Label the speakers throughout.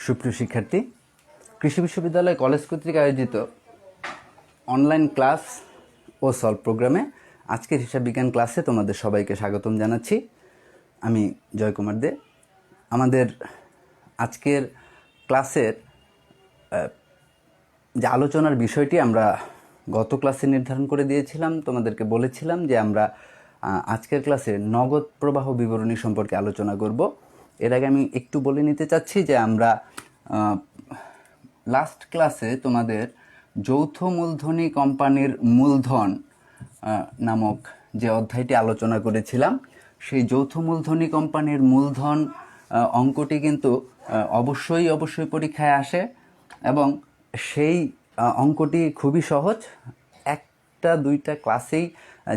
Speaker 1: সুপ্রিয় শিক্ষার্থী, কৃষি বিশ্ববিদ্যালয় কলেজ কর্তৃক আয়োজিত অনলাইন ক্লাস ও সলভ প্রোগ্রামে আজকের হিসাব বিজ্ঞান ক্লাসে তোমাদের সবাইকে স্বাগতম জানাচ্ছি। আমি জয় কুমার দে। আমাদের আজকের ক্লাসের যে আলোচনার বিষয়টি আমরা গত ক্লাসে নির্ধারণ করে দিয়েছিলাম, তোমাদেরকে বলেছিলাম যে আমরা আজকের ক্লাসে নগদ প্রবাহ বিবরণী সম্পর্কে আলোচনা করব। এর আগে আমি একটু বলে নিতে চাচ্ছি যে আমরা লাস্ট ক্লাসে তোমাদের যৌথ মূলধনী কোম্পানির মূলধন নামক যে অধ্যায়টি আলোচনা করেছিলাম, সেই যৌথ মূলধনী কোম্পানির মূলধন অঙ্কটি কিন্তু অবশ্যই পরীক্ষায় আসে এবং সেই অঙ্কটি খুবই সহজ। একটা দুইটা ক্লাসেই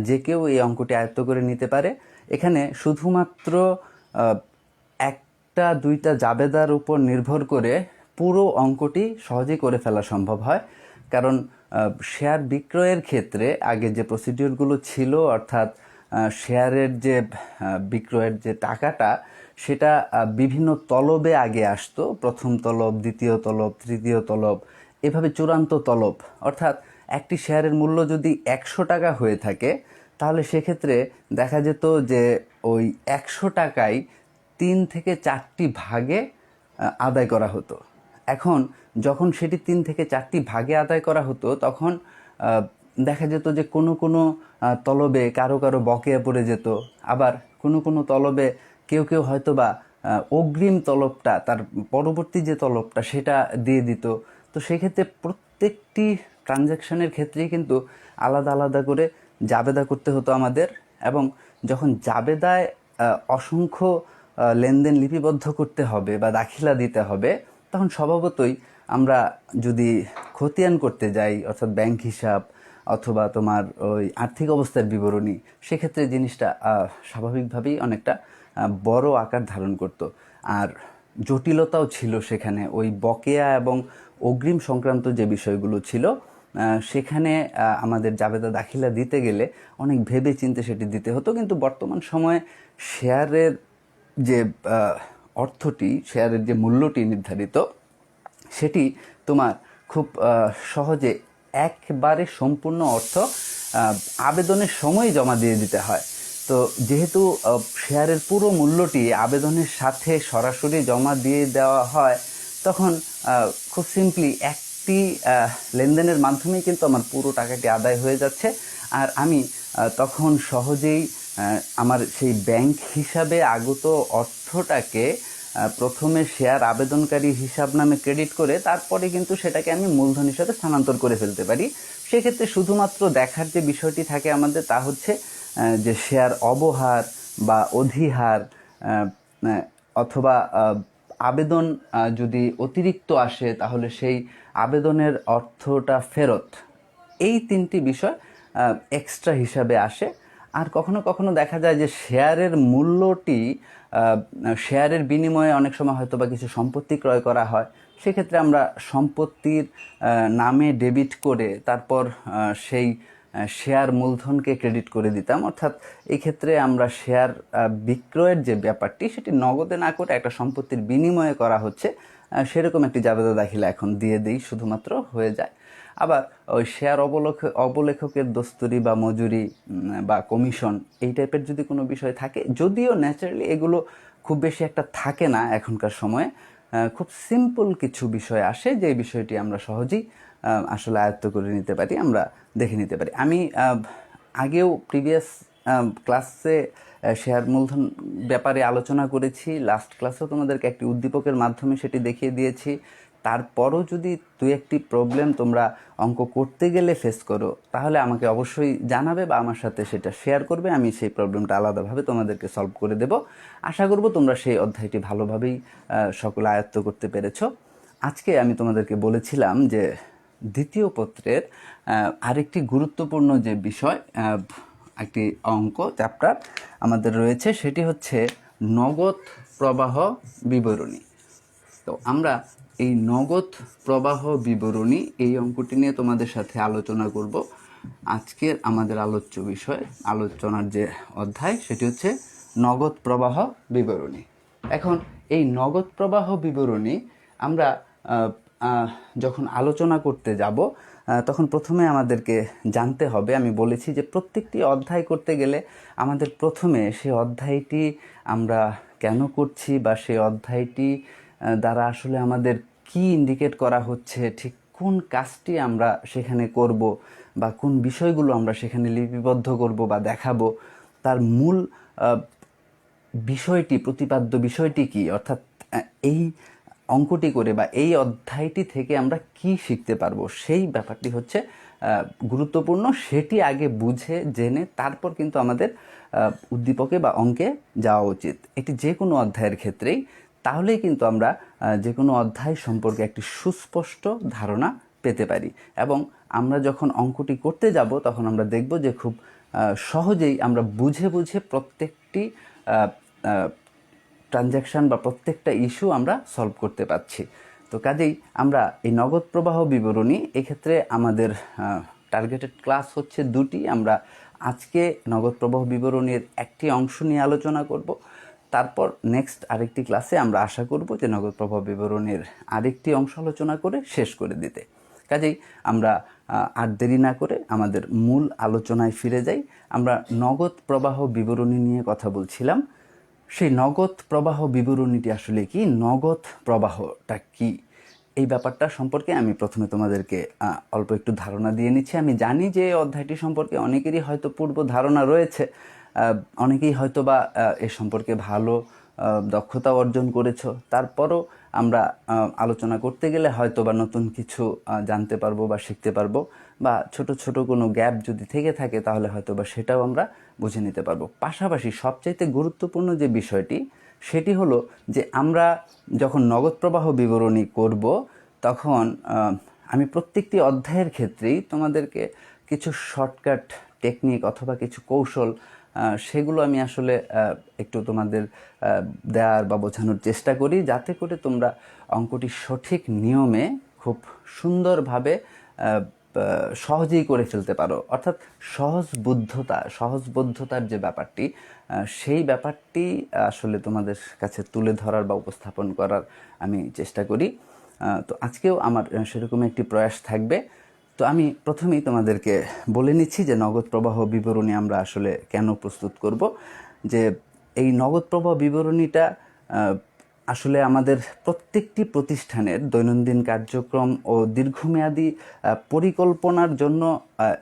Speaker 1: যে কেউ এই অঙ্কটি আয়ত্ত করে নিতে পারে। এখানে শুধুমাত্র একটা দুইটা জাবেদার উপর নির্ভর করে পুরো অঙ্কটি সহজেই করে ফেলা সম্ভব হয়, কারণ শেয়ার বিক্রয়ের ক্ষেত্রে আগে যে প্রসিডিওরগুলো ছিল, অর্থাৎ শেয়ারের যে বিক্রয়ের যে টাকাটা, সেটা বিভিন্ন তলবে আগে আসতো। প্রথম তলব, দ্বিতীয় তলব, তৃতীয় তলব, এভাবে চূড়ান্ত তলব। অর্থাৎ একটি শেয়ারের মূল্য যদি 100 টাকা হয়ে থাকে, তাহলে সেক্ষেত্রে দেখা যেত যে ওই 100 টাকায় 3 থেকে 4টি ভাগে আদায় করা হতো। এখন যখন সেটি 3 থেকে 4টি ভাগে আদায় করা হতো, তখন দেখা যেত যে কোনো কোনো তলবে কারো বকেয়া পড়ে যেত, আবার কোনো কোনো তলবে কেউ হয়তো বা অগ্রিম তলবটা, তার পরবর্তী যে তলবটা, সেটা দিয়ে দিত। তো সেক্ষেত্রে প্রত্যেকটি ট্রানজ্যাকশনের ক্ষেত্রেই কিন্তু আলাদা আলাদা করে জাবেদা করতে হতো আমাদের, এবং যখন জাবেদায় অসংখ্য লেনদেন লিপিবদ্ধ করতে হবে বা দাখিলা দিতে হবে, তখন স্বভাবতই আমরা যদি খতিয়ান করতে যাই, অর্থাৎ ব্যাংক হিসাব অথবা তোমার ওই আর্থিক অবস্থার বিবরণী, সেক্ষেত্রে জিনিসটা স্বাভাবিকভাবেই অনেকটা বড় আকার ধারণ করত। আর জটিলতাও ছিল সেখানে, ওই বকেয়া এবং অগ্রিম সংক্রান্ত যে বিষয়গুলো ছিল, সেখানে আমাদের জাবেদা দাখিলা দিতে গেলে অনেক ভেবে চিন্তে সেটি দিতে হতো। কিন্তু বর্তমান সময়ে শেয়ারের যে অর্থটি, শেয়ারের যে মূল্যটি নির্ধারিত, সেটি তোমার খুব সহজে একবারে সম্পূর্ণ অর্থ আবেদনের সময় জমা দিয়ে দিতে হয়। তো যেহেতু শেয়ারের পুরো মূল্যটি আবেদনের সাথে সরাসরি জমা দিয়ে দেওয়া হয়, তখন খুব সিম্পলি একটি লেনদেনের মাধ্যমেই কিন্তু আমার পুরো টাকাটি আদায় হয়ে যাচ্ছে। আর আমি তখন সহজেই আমার সেই ব্যাংক হিসাবে আগত অর্থটাকে প্রথমে শেয়ার আবেদনকারী হিসাব নামে ক্রেডিট করে তারপরে কিন্তু সেটাকে আমি মূলধন হিসাবে স্থানান্তর করে ফেলতে পারি। সেক্ষেত্রে শুধুমাত্র দেখার যে বিষয়টি থাকে আমাদের, তা হচ্ছে যে শেয়ার অবহার বা অধিহার অথবা আবেদন যদি অতিরিক্ত আসে, তাহলে সেই আবেদনের অর্থটা ফেরত, এই তিনটি বিষয় এক্সট্রা হিসাবে আসে। আর কখনো কখনো দেখা যায় যে শেয়ারের মূল্যটি, শেয়ারের বিনিময়ে অনেক সময় হয়তো বা কিছু সম্পত্তি ক্রয় করা হয়, সেক্ষেত্রে আমরা সম্পত্তির নামে ডেবিট করে তারপর সেই শেয়ার মূলধনকে ক্রেডিট করে দিতাম। অর্থাৎ এই ক্ষেত্রে আমরা শেয়ার বিক্রয়ের যে ব্যাপারটি, সেটি নগদে না করে একটা সম্পত্তির বিনিময়ে করা হচ্ছে, সেরকম একটি জাবেদা দাখিলা এখন দিয়ে দিই, শুধুমাত্র হয়ে যায়। আবার ওই শেয়ার অবলেখকের দস্তুরি বা মজুরি বা কমিশন, এই টাইপের যদি কোনো বিষয় থাকে, যদিও ন্যাচারালি এগুলো খুব বেশি একটা থাকে না এখনকার সময়ে, খুব সিম্পল কিছু বিষয় আসে, যে বিষয়টি আমরা সহজেই আসলে আয়ত্ত করে নিতে পারি, আমরা দেখে নিতে পারি। আমি আগেও প্রিভিয়াস ক্লাসে শেয়ার মূলধন ব্যাপারে আলোচনা করেছি। লাস্ট ক্লাসেও তোমাদেরকে একটি উদ্দীপকের মাধ্যমে সেটি দেখিয়ে দিয়েছি। তারপরও যদি দুই একটি প্রবলেম তোমরা অঙ্ক করতে গেলে ফেস করো, তাহলে আমাকে অবশ্যই জানাবে বা আমার সাথে সেটা শেয়ার করবে। আমি সেই প্রবলেমটা আলাদাভাবে তোমাদেরকে সলভ করে দেব। আশা করব তোমরা সেই অধ্যায়টি ভালোভাবেই সকলে আয়ত্ত করতে পেরেছো। আজকে আমি তোমাদেরকে বলেছিলাম যে দ্বিতীয় পত্রের আরেকটি গুরুত্বপূর্ণ যে বিষয়, একটি অঙ্ক চ্যাপ্টার আমাদের রয়েছে, সেটি হচ্ছে নগদ প্রবাহ বিবরণী। তো আমরা এই নগদ প্রবাহ বিবরণী এই অঙ্কটি নিয়ে তোমাদের সাথে আলোচনা করব। আজকের আমাদের আলোচ্য বিষয়, আলোচনার যে অধ্যায়, সেটি হচ্ছে নগদ প্রবাহ বিবরণী। এখন এই নগদ প্রবাহ বিবরণী আমরা যখন আলোচনা করতে যাব, তখন প্রথমে আমাদেরকে জানতে হবে, আমি বলেছি যে প্রত্যেকটি অধ্যায় করতে গেলে আমাদের প্রথমে সেই অধ্যায়টি আমরা কেন করছি বা সেই অধ্যায়টি দ্বারা আসলে আমাদের কি ইন্ডিকেট করা হচ্ছে, ঠিক কোন কাজটি আমরা সেখানে করব বা কোন বিষয়গুলো আমরা সেখানে লিপিবদ্ধ করব বা দেখাবো, তার মূল বিষয়টি, প্রতিপাদ্য বিষয়টি কি, অর্থাৎ এই অঙ্কটি করে বা এই অধ্যায়টি থেকে আমরা কি শিখতে পারবো, সেই ব্যাপারটি হচ্ছে গুরুত্বপূর্ণ। সেটি আগে বুঝে জেনে তারপর কিন্তু আমাদের উদ্দীপকে বা অঙ্কে যাওয়া উচিত। এটি যে কোনো অধ্যায়ের ক্ষেত্রেই। তাহলেই কিন্তু আমরা যে কোনো অধ্যায় সম্পর্কে একটি সুস্পষ্ট ধারণা পেতে পারি, এবং আমরা যখন অঙ্কটি করতে যাব তখন আমরা দেখব যে খুব সহজেই আমরা বুঝে বুঝে প্রত্যেকটি ট্রানজ্যাকশান বা প্রত্যেকটা ইস্যু আমরা সলভ করতে পারছি। তো কাজেই আমরা এই নগদ প্রবাহ বিবরণী, এক্ষেত্রে আমাদের টার্গেটেড ক্লাস হচ্ছে দুটি। আমরা আজকে নগদ প্রবাহ বিবরণীর একটি অংশ নিয়ে আলোচনা করব, তারপর নেক্সট আরেকটি ক্লাসে আমরা আশা করব যে নগদ প্রবাহ বিবরণীর আরেকটি অংশ আলোচনা করে শেষ করে দিতে। কাজেই আমরা আর দেরি না করে আমাদের মূল আলোচনায় ফিরে যাই। আমরা নগদ প্রবাহ বিবরণী নিয়ে কথা বলছিলাম। সেই নগদ প্রবাহ বিবরণীটি আসলে কি, নগদ প্রবাহটা কি, এই ব্যাপারটা সম্পর্কে আমি প্রথমে তোমাদেরকে অল্প একটু ধারণা দিয়ে নিচ্ছি। আমি জানি যে অধ্যায়টি সম্পর্কে অনেকেরই হয়তো পূর্ব ধারণা রয়েছে, অনেকেই হয়তো বা এ সম্পর্কে ভালো দক্ষতা অর্জন করেছো। তারপরও আমরা আলোচনা করতে গেলে হয়তো বা নতুন কিছু জানতে পারবো বা শিখতে পারবো, বা ছোট ছোট কোনো গ্যাপ যদি থেকে থাকে তাহলে হয়তো বা সেটাও আমরা বুঝে নিতে পারবো। পাশাপাশি সবচাইতে গুরুত্বপূর্ণ যে বিষয়টি, সেটি হলো যে আমরা যখন নগদ প্রবাহ বিবরণী করব, তখন আমি প্রত্যেকটি অধ্যায়ের ক্ষেত্রেই তোমাদেরকে কিছু শর্টকাট টেকনিক অথবা কিছু কৌশল, সেগুলো আমি আসলে একটু তোমাদের দেওয়ার বা বোঝানোর চেষ্টা করি, যাতে করে তোমরা অঙ্কটি সঠিক নিয়মে খুব সুন্দরভাবে সহজেই করে ফেলতে পারো। অর্থাৎ সহজবোধ্যতার যে ব্যাপারটি, সেই ব্যাপারটি আসলে তোমাদের কাছে তুলে ধরার বা উপস্থাপন করার আমি চেষ্টা করি। তো আজকেও আমার সেরকম একটি প্রয়াস থাকবে। তো আমি প্রথমেই তোমাদেরকে বলে নিচ্ছি যে নগদ প্রবাহ বিবরণী আমরা আসলে কেন প্রস্তুত করব। যে এই নগদ প্রবাহ বিবরণীটা আসলে আমাদের প্রত্যেকটি প্রতিষ্ঠানের দৈনন্দিন কার্যক্রম ও দীর্ঘমেয়াদী পরিকল্পনার জন্য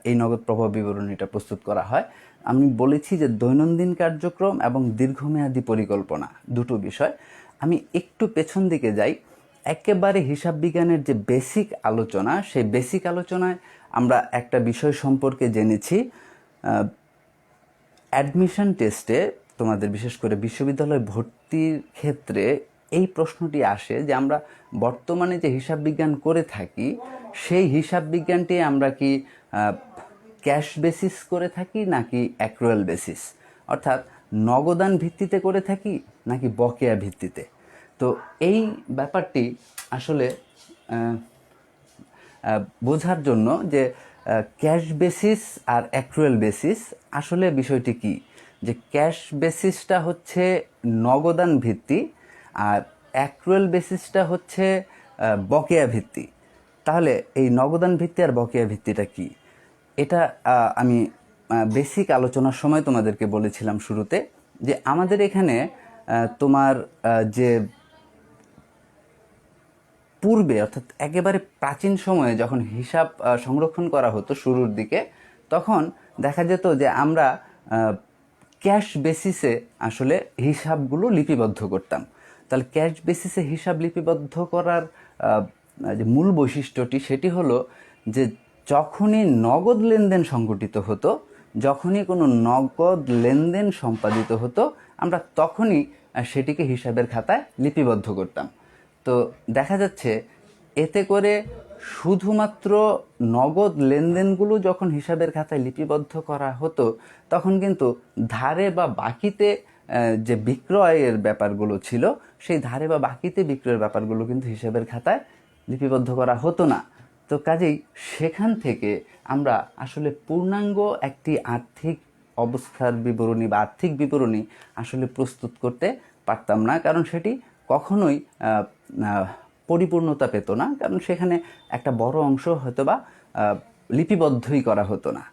Speaker 1: এই নগদ প্রবাহ বিবরণীটা প্রস্তুত করা হয়। আমি বলেছি যে দৈনন্দিন কার্যক্রম এবং দীর্ঘমেয়াদী পরিকল্পনা দুটো বিষয়। আমি একটু পেছন দিকে যাই। একেবারে হিসাব বিজ্ঞানের যে বেসিক আলোচনা, সেই বেসিক আলোচনায় আমরা একটা বিষয় সম্পর্কে জেনেছি। অ্যাডমিশন টেস্টে তোমাদের বিশেষ করে বিশ্ববিদ্যালয় ভর্তির ক্ষেত্রে এই প্রশ্নটি আসে যে আমরা বর্তমানে যে হিসাব বিজ্ঞান করে থাকি, সেই হিসাব বিজ্ঞানটি আমরা কি ক্যাশ বেসিস করে থাকি নাকি অ্যাক্রুয়াল বেসিস, অর্থাৎ নগদান ভিত্তিতে করে থাকি নাকি বকেয়া ভিত্তিতে। তো এই ব্যাপারটি আসলে বোঝার জন্য যে ক্যাশ বেসিস আর অ্যাক্রুয়াল বেসিস আসলে বিষয়টি কি, যে ক্যাশ বেসিসটা হচ্ছে নগদান ভিত্তি আর অ্যাক্রুয়াল বেসিসটা হচ্ছে বকেয়া ভিত্তি। তাহলে এই নগদান ভিত্তি আর বকেয়া ভিত্তিটা কি, এটা আমি বেসিক আলোচনার সময় তোমাদেরকে বলেছিলাম শুরুতে, যে আমাদের এখানে তোমার যে পূর্বে অর্থাৎ একেবারে প্রাচীন সময়ে যখন হিসাব সংরক্ষণ করা হতো শুরুর দিকে, তখন দেখা যেত যে আমরা ক্যাশ বেসিসে আসলে হিসাবগুলো লিপিবদ্ধ করতাম। তাহলে ক্যাশ বেসিসে হিসাব লিপিবদ্ধ করার যে মূল বৈশিষ্ট্যটি সেটি হলো যে যখনই নগদ লেনদেন সংঘটিত হতো, যখনই কোনো নগদ লেনদেন সম্পাদিত হতো, আমরা তখনই সেটিকে হিসাবের খাতায় লিপিবদ্ধ করতাম। তো দেখা যাচ্ছে এতে করে শুধুমাত্র নগদ লেনদেনগুলো যখন হিসাবের খাতায় লিপিবদ্ধ করা হতো, তখন কিন্তু ধারে বা বাকিতে যে বিক্রয়ের ব্যাপারগুলো ছিল, সেই ধারে বা বাকিতে বিক্রয়ের ব্যাপারগুলো কিন্তু হিসাবের খাতায় লিপিবদ্ধ করা হতো না। তো কাজেই সেখান থেকে আমরা আসলে পূর্ণাঙ্গ একটি আর্থিক অবস্থার বিবরণী বা আর্থিক বিবরণী আসলে প্রস্তুত করতে পারতাম না, কারণ সেটি কখনোই পরিপূর্ণতা পেত না, কারণ সেখানে একটা বড় অংশ হয়তো বা লিপিবদ্ধই করা হতো না।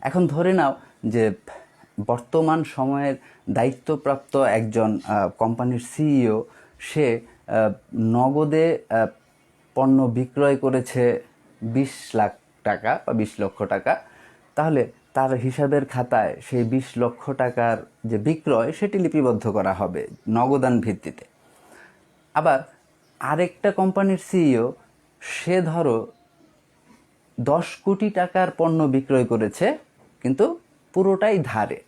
Speaker 1: এখন ধরে নাও যে বর্তমান সময়ের দায়িত্বপ্রাপ্ত একজন কোম্পানির সিইও, সে নগদে পণ্য বিক্রয় করেছে 20 লাখ টাকা বা 20 লক্ষ টাকা, তাহলে তার হিসাবের খাতায় সেই 20 লক্ষ টাকার যে বিক্রয় সেটি লিপিবদ্ধ করা হবে নগদান ভিত্তিতে। আবার আরেকটা কোম্পানির সিইও, সে ধরো 10 কোটি টাকার পণ্য বিক্রয় করেছে, কিন্তু পুরোটাই ধারে,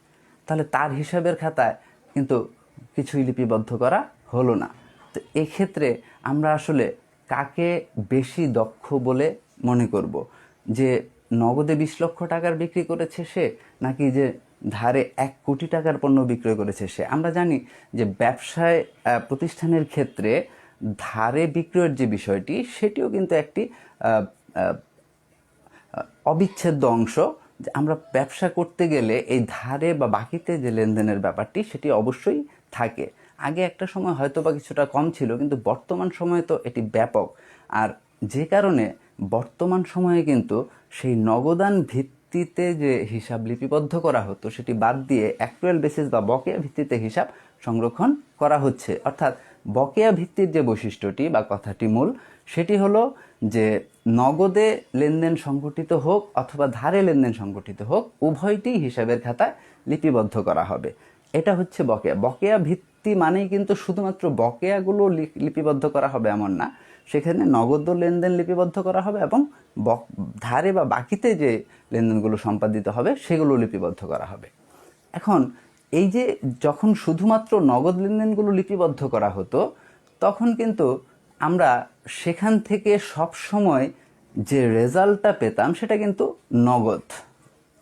Speaker 1: তাহলে তার হিসাবের খাতায় কিন্তু কিছুই লিপিবদ্ধ করা হলো না। তো এক্ষেত্রে আমরা আসলে কাকে বেশি দক্ষ বলে মনে করব, যে নগদে 20 লক্ষ টাকার বিক্রি করেছে সে, নাকি যে ধারে 1 কোটি টাকার পণ্য বিক্রয় করেছে সে? আমরা জানি যে ব্যবসায় প্রতিষ্ঠানের ক্ষেত্রে ধারে বিক্রয়ের যে বিষয়টি, সেটিও কিন্তু একটি অবিচ্ছেদ্য অংশ। যে আমরা ব্যবসা করতে গেলে এই ধারে বা বাকিতে যে লেনদেনের ব্যাপারটি, সেটি অবশ্যই থাকে। আগে একটা সময় হয়তো বা কিছুটা কম ছিল, কিন্তু বর্তমান সময়ে তো এটি ব্যাপক। আর যে কারণে বর্তমান সময়ে কিন্তু সেই নগদান ভিত্তিতে যে হিসাব লিপিবদ্ধ করা হতো, সেটি বাদ দিয়ে অ্যাকচুয়াল বেসিস বা বকেয়া ভিত্তিতে হিসাব সংরক্ষণ করা হচ্ছে। অর্থাৎ বকেয়া ভিত্তির যে বৈশিষ্ট্যটি বা কথাটি মূল, সেটি হলো যে নগদে লেনদেন সংঘটিত হোক অথবা ধারে লেনদেন সংঘটিত হোক, উভয়টি হিসাবের খাতায় লিপিবদ্ধ করা হবে। এটা হচ্ছে বকেয়া। বকেয়া ভিত্তি মানেই কিন্তু শুধুমাত্র বকেয়াগুলো লিপিবদ্ধ করা হবে এমন না, সেখানে নগদ লেনদেন লিপিবদ্ধ করা হবে এবং ধারে বা বাকিতে যে লেনদেনগুলো সম্পাদিত হবে সেগুলো লিপিবদ্ধ করা হবে। এখন এই যে যখন শুধুমাত্র নগদ লেনদেনগুলো লিপিবদ্ধ করা হতো, তখন কিন্তু আমরা সেখান থেকে সব সময় যে রেজাল্টটা পেতাম সেটা কিন্তু নগদ,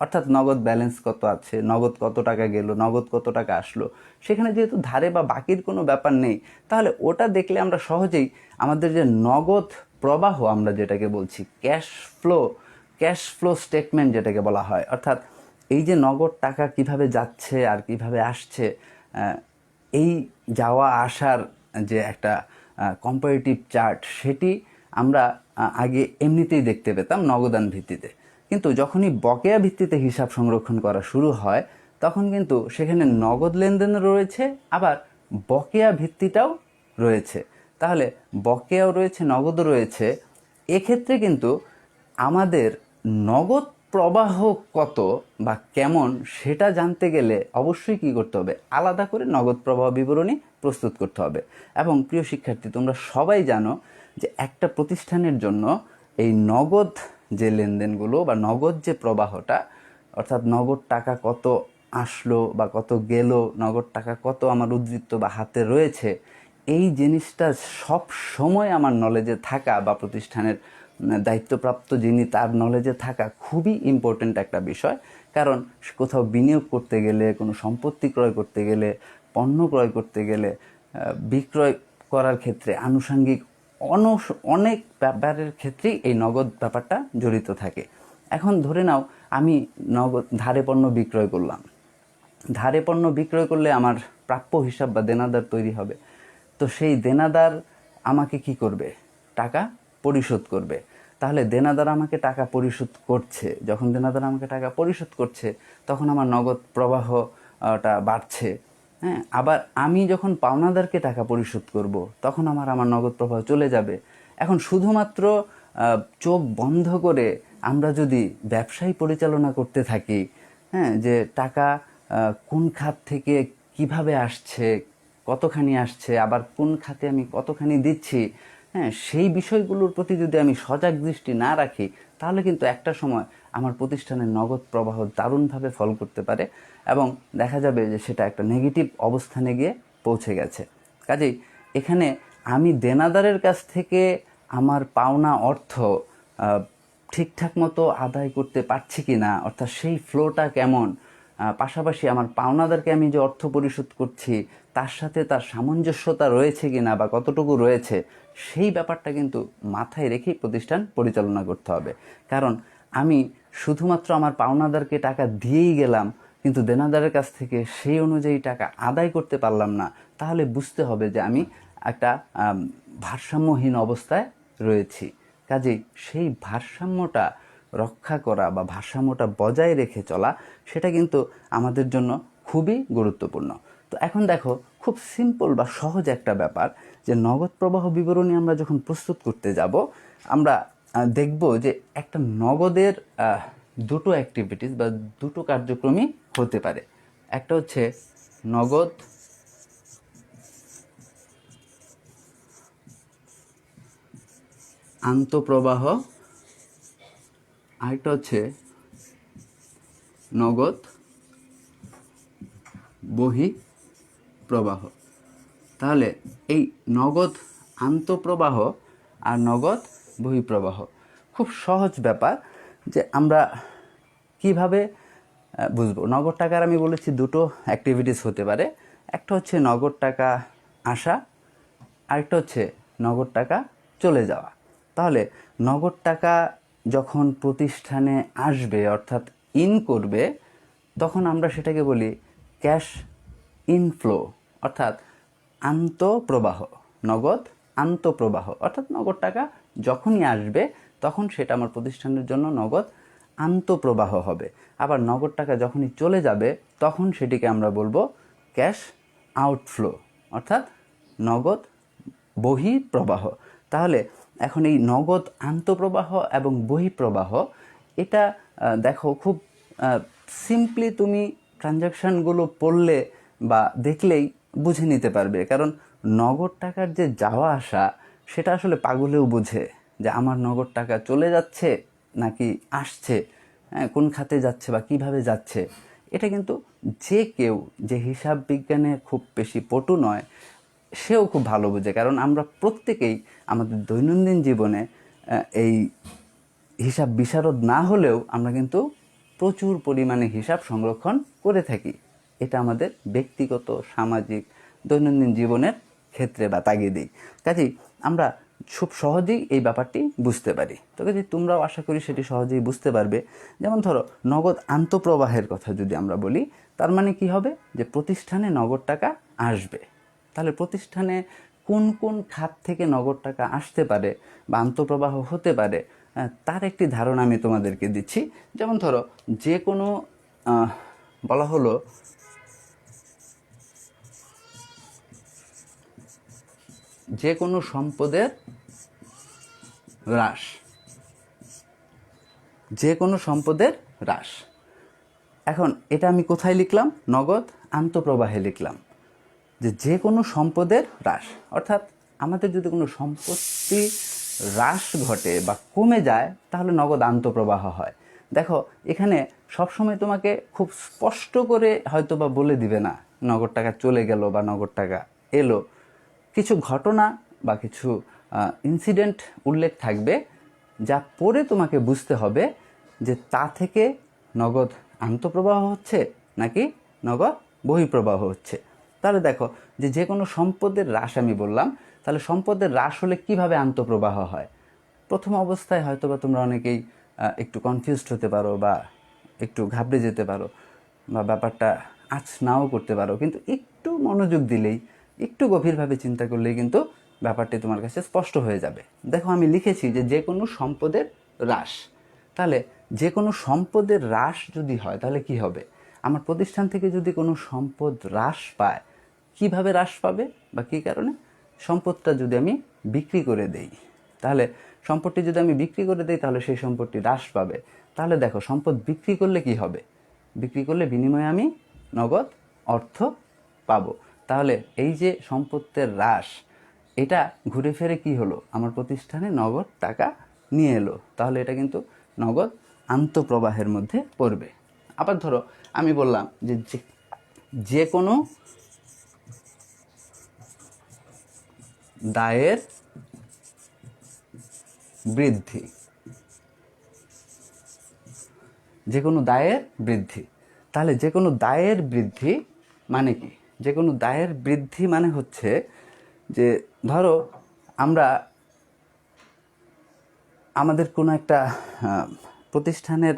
Speaker 1: অর্থাৎ নগদ ব্যালেন্স কত আছে, নগদ কত টাকা গেল, নগদ কত টাকা আসলো। সেখানে যেহেতু ধারে বা বাকির কোনো ব্যাপার নেই, তাহলে ওটা দেখলে আমরা সহজেই আমাদের যে নগদ প্রবাহ, আমরা যেটাকে বলছি ক্যাশ ফ্লো স্টেটমেন্ট যেটাকে বলা হয়, অর্থাৎ এই যে নগদ টাকা কিভাবে যাচ্ছে আর কিভাবে আসছে, এই যাওয়া আসার যে একটা কম্পারেটিভ চার্ট, সেটি আমরা আগে এমনিতেই দেখতে পেতাম নগদান ভিত্তিতে। কিন্তু যখনই বকেয়া ভিত্তিতে হিসাব সংরক্ষণ করা শুরু হয়, তখন কিন্তু সেখানে নগদ লেনদেন রয়েছে, আবার বকেয়া ভিত্তিটাও রয়েছে। তাহলে বকেয়াও রয়েছে, নগদও রয়েছে। এক্ষেত্রে কিন্তু আমাদের নগদ প্রবাহ কত বা কেমন, সেটা জানতে গেলে অবশ্যই কী করতে হবে, আলাদা করে নগদ প্রবাহ বিবরণী প্রস্তুত করতে হবে। এবং প্রিয় শিক্ষার্থী, তোমরা সবাই জানো যে একটা প্রতিষ্ঠানের জন্য এই নগদ যে লেনদেনগুলো বা নগদ যে প্রবাহটা, অর্থাৎ নগদ টাকা কত আসলো বা কত গেল, নগদ টাকা কত আমার উদ্ধৃত্ত বা হাতে রয়েছে, এই জিনিসটা সব সময় আমার নলেজে থাকা বা প্রতিষ্ঠানের দায়িত্বপ্রাপ্ত যিনি, তার নলেজে থাকা খুবই ইম্পর্ট্যান্ট একটা বিষয়। কারণ কোথাও বিনিয়োগ করতে গেলে, কোনো সম্পত্তি ক্রয় করতে গেলে, পণ্য ক্রয় করতে গেলে, বিক্রয় করার ক্ষেত্রে আনুষঙ্গিক অনেক ব্যাপারের ক্ষেত্রেই এই নগদ ব্যাপারটা জড়িত থাকে। এখন ধরে নাও আমি নগদ ধারে পণ্য বিক্রয় করলাম। ধারে পণ্য বিক্রয় করলে আমার প্রাপ্য হিসাব বা দেনাদার তৈরি হবে। তো সেই দেনাদার আমাকে কি করবে? টাকা পরিশোধ করবে। তাহলে দেনাদার আমাকে টাকা পরিশোধ করছে, যখন দেনাদার আমাকে টাকা পরিশোধ করছে, তখন আমার নগদ প্রবাহটা বাড়ছে। হ্যাঁ, আবার আমি যখন পাওনাদারকে টাকা পরিশোধ করব, তখন আমার নগদ প্রবাহ চলে যাবে। এখন শুধুমাত্র চোখ বন্ধ করে আমরা যদি ব্যবসায় পরিচালনা করতে থাকি, হ্যাঁ, যে টাকা কোন খাত থেকে কিভাবে আসছে, কতখানি আসছে, আবার কোন খাতে আমি কতখানি দিচ্ছি, হ্যাঁ, সেই বিষয়গুলোর প্রতি যদি আমি সজাগ দৃষ্টি না রাখি, তাহলে কিন্তু একটা সময় আমার প্রতিষ্ঠানের নগদ প্রবাহ দারুণভাবে ফল করতে পারে এবং দেখা যাবে যে সেটা একটা নেগেটিভ অবস্থানে গিয়ে পৌঁছে গেছে। কাজেই এখানে আমি দেনাদারের কাছ থেকে আমার পাওনা অর্থ ঠিকঠাক মতো আদায় করতে পারছি কি না, অর্থাৎ সেই ফ্লোটা কেমন, পাশাপাশি আমার পাওনাদারকে আমি যে অর্থ পরিশোধ করছি তার সাথে তার সামঞ্জস্যতা রয়েছে কি না বা কতটুকু রয়েছে, সেই ব্যাপারটা কিন্তু মাথায় রেখেই প্রতিষ্ঠান পরিচালনা করতে হবে। কারণ আমি শুধুমাত্র আমার পাওনাদারকে টাকা দিয়েই গেলাম কিন্তু দেনাদারের কাছ থেকে সেই অনুযায়ী টাকা আদায় করতে পারলাম না, তাহলে বুঝতে হবে যে আমি একটা ভারসাম্যহীন অবস্থায় রয়েছি। কাজেই সেই ভারসাম্যটা রক্ষা করা বা ভারসাম্যটা বজায় রেখে চলা, সেটা কিন্তু আমাদের জন্য খুবই গুরুত্বপূর্ণ। তো এখন দেখো, খুব সিম্পল বা সহজ একটা ব্যাপার যে নগদ প্রবাহ বিবরণী আমরা যখন প্রস্তুত করতে যাব, আমরা দেখব যে একটা নগদের দুটো অ্যাক্টিভিটিস বা দুটো কার্যক্রমই হতে পারে। একটা হচ্ছে নগদ আন্তঃপ্রবাহ, আরেকটা হচ্ছে নগদ বহিঃপ্রবাহ। তাহলে এই নগদ আন্তঃপ্রবাহ আর নগদ বহিঃপ্রবাহ খুব সহজ ব্যাপার যে আমরা কিভাবে বুঝবো। নগদ টাকার আমি বলেছি দুটো অ্যাক্টিভিটিস হতে পারে, একটা হচ্ছে নগদ টাকা আসা, আরেকটা হচ্ছে নগদ টাকা চলে যাওয়া। তাহলে নগদ টাকা যখন প্রতিষ্ঠানে আসবে অর্থাৎ ইন করবে, তখন আমরা সেটাকে বলি ক্যাশ ইনফ্লো অর্থাৎ আন্তঃপ্রবাহ। নগদ আন্তঃপ্রবাহ অর্থাৎ নগদ টাকা যখনই আসবে তখন সেটা আমার প্রতিষ্ঠানের জন্য নগদ আন্তঃপ্রবাহ হবে। আবার নগদ টাকা যখনই চলে যাবে তখন সেটিকে আমরা বলবো ক্যাশ আউটফ্লো অর্থাৎ নগদ বহিঃপ্রবাহ। তাহলে এখন এই নগদ আন্তঃপ্রবাহ এবং বহিঃপ্রবাহ, এটা দেখো খুব সিম্পলি তুমি ট্রানজ্যাকশানগুলো পড়লে বা দেখলেই বুঝে নিতে পারবে। কারণ নগদ টাকার যে যাওয়া আসা, সেটা আসলে পাগলেও বুঝে যে আমার নগদ টাকা চলে যাচ্ছে নাকি আসছে, কোন খাতে যাচ্ছে বা কিভাবে যাচ্ছে। এটা কিন্তু যে কেউ যে হিসাব বিজ্ঞানে খুব বেশি পটু নয় সেও খুব ভালো বোঝে। কারণ আমরা প্রত্যেকেই আমাদের দৈনন্দিন জীবনে এই হিসাব বিশারদ না হলেও আমরা কিন্তু প্রচুর পরিমাণে হিসাব সংরক্ষণ করে থাকি। এটা আমাদের ব্যক্তিগত, সামাজিক, দৈনন্দিন জীবনের ক্ষেত্রে বা তাগিদেই। কাজেই আমরা খুব সহজেই এই ব্যাপারটি বুঝতে পারি। তো কাজেই তোমরাও আশা করি সেটি সহজেই বুঝতে পারবে। যেমন ধরো, নগদ আন্তঃপ্রবাহের কথা যদি আমরা বলি, তার মানে কি হবে যে প্রতিষ্ঠানে নগদ টাকা আসবে। তাহলে প্রতিষ্ঠানে কোন কোন খাত থেকে নগদ টাকা আসতে পারে বা আন্তঃপ্রবাহ হতে পারে, তার একটি ধারণা আমি তোমাদেরকে দিচ্ছি। যেমন ধরো, যে কোনো বলা হলো যে কোনো সম্পদের হ্রাস, যে কোনো সম্পদের হ্রাস। এখন এটা আমি কোথায় লিখলাম? নগদ আন্তঃপ্রবাহে লিখলাম যে কোনো সম্পদের হ্রাস। অর্থাৎ আমাদের যদি কোনো সম্পত্তি হ্রাস ঘটে বা কমে যায় তাহলে নগদ আন্তঃপ্রবাহ হয়। দেখো, এখানে সবসময় তোমাকে খুব স্পষ্ট করে হয়তো বা বলে দিবে না নগদ টাকা চলে গেল বা নগদ টাকা এলো। কিছু ঘটনা বা কিছু ইনসিডেন্ট উল্লেখ থাকবে যা পড়ে তোমাকে বুঝতে হবে যে তা থেকে নগদ আন্তঃপ্রবাহ হচ্ছে নাকি নগদ বহিঃপ্রবাহ হচ্ছে। তাহলে দেখো, যে কোনো সম্পদের হ্রাস আমি বললাম, তাহলে সম্পদের হ্রাস হলে কিভাবে আন্তঃপ্রবাহ হয়? প্রথম অবস্থায় হয়তো বা তোমরা অনেকেই একটু কনফিউজড হতে পারো বা একটু ঘাবড়ে যেতে পারো বা ব্যাপারটা আঁচ নাও করতে পারো, কিন্তু একটু মনোযোগ দিলেই, একটু গভীরভাবে চিন্তা করলেই কিন্তু ব্যাপারটি তোমার কাছে স্পষ্ট হয়ে যাবে। দেখো, আমি লিখেছি যে কোনো সম্পদের হ্রাস। তাহলে যে কোনো সম্পদের হ্রাস যদি হয় তাহলে কি হবে? আমার প্রতিষ্ঠান থেকে যদি কোনো সম্পদ হ্রাস পায়, কিভাবে হ্রাস পাবে বা কী কারণে? সম্পদটা যদি আমি বিক্রি করে দেই, তাহলে সম্পদটি যদি আমি বিক্রি করে দেই তাহলে সেই সম্পদটি হ্রাস পাবে। তাহলে দেখো, সম্পদ বিক্রি করলে কি হবে? বিক্রি করলে বিনিময়ে আমি নগদ অর্থ পাবো। তাহলে এই যে সম্পদের হ্রাস, এটা ঘুরে ফিরে কি হলো, আমার প্রতিষ্ঠানে নগদ টাকা নিয়ে এলো, তাহলে এটা কিন্তু নগদ আন্তঃপ্রবাহের মধ্যে পড়বে। আবার ধরো আমি বললাম যে যে কোনো দায়ের বৃদ্ধি, যে কোনো দায়ের বৃদ্ধি, তাহলে যে কোনো দায়ের বৃদ্ধি মানে কি? যে কোনো দায়ের বৃদ্ধি মানে হচ্ছে যে ধরো আমরা আমাদের কোনো একটা প্রতিষ্ঠানের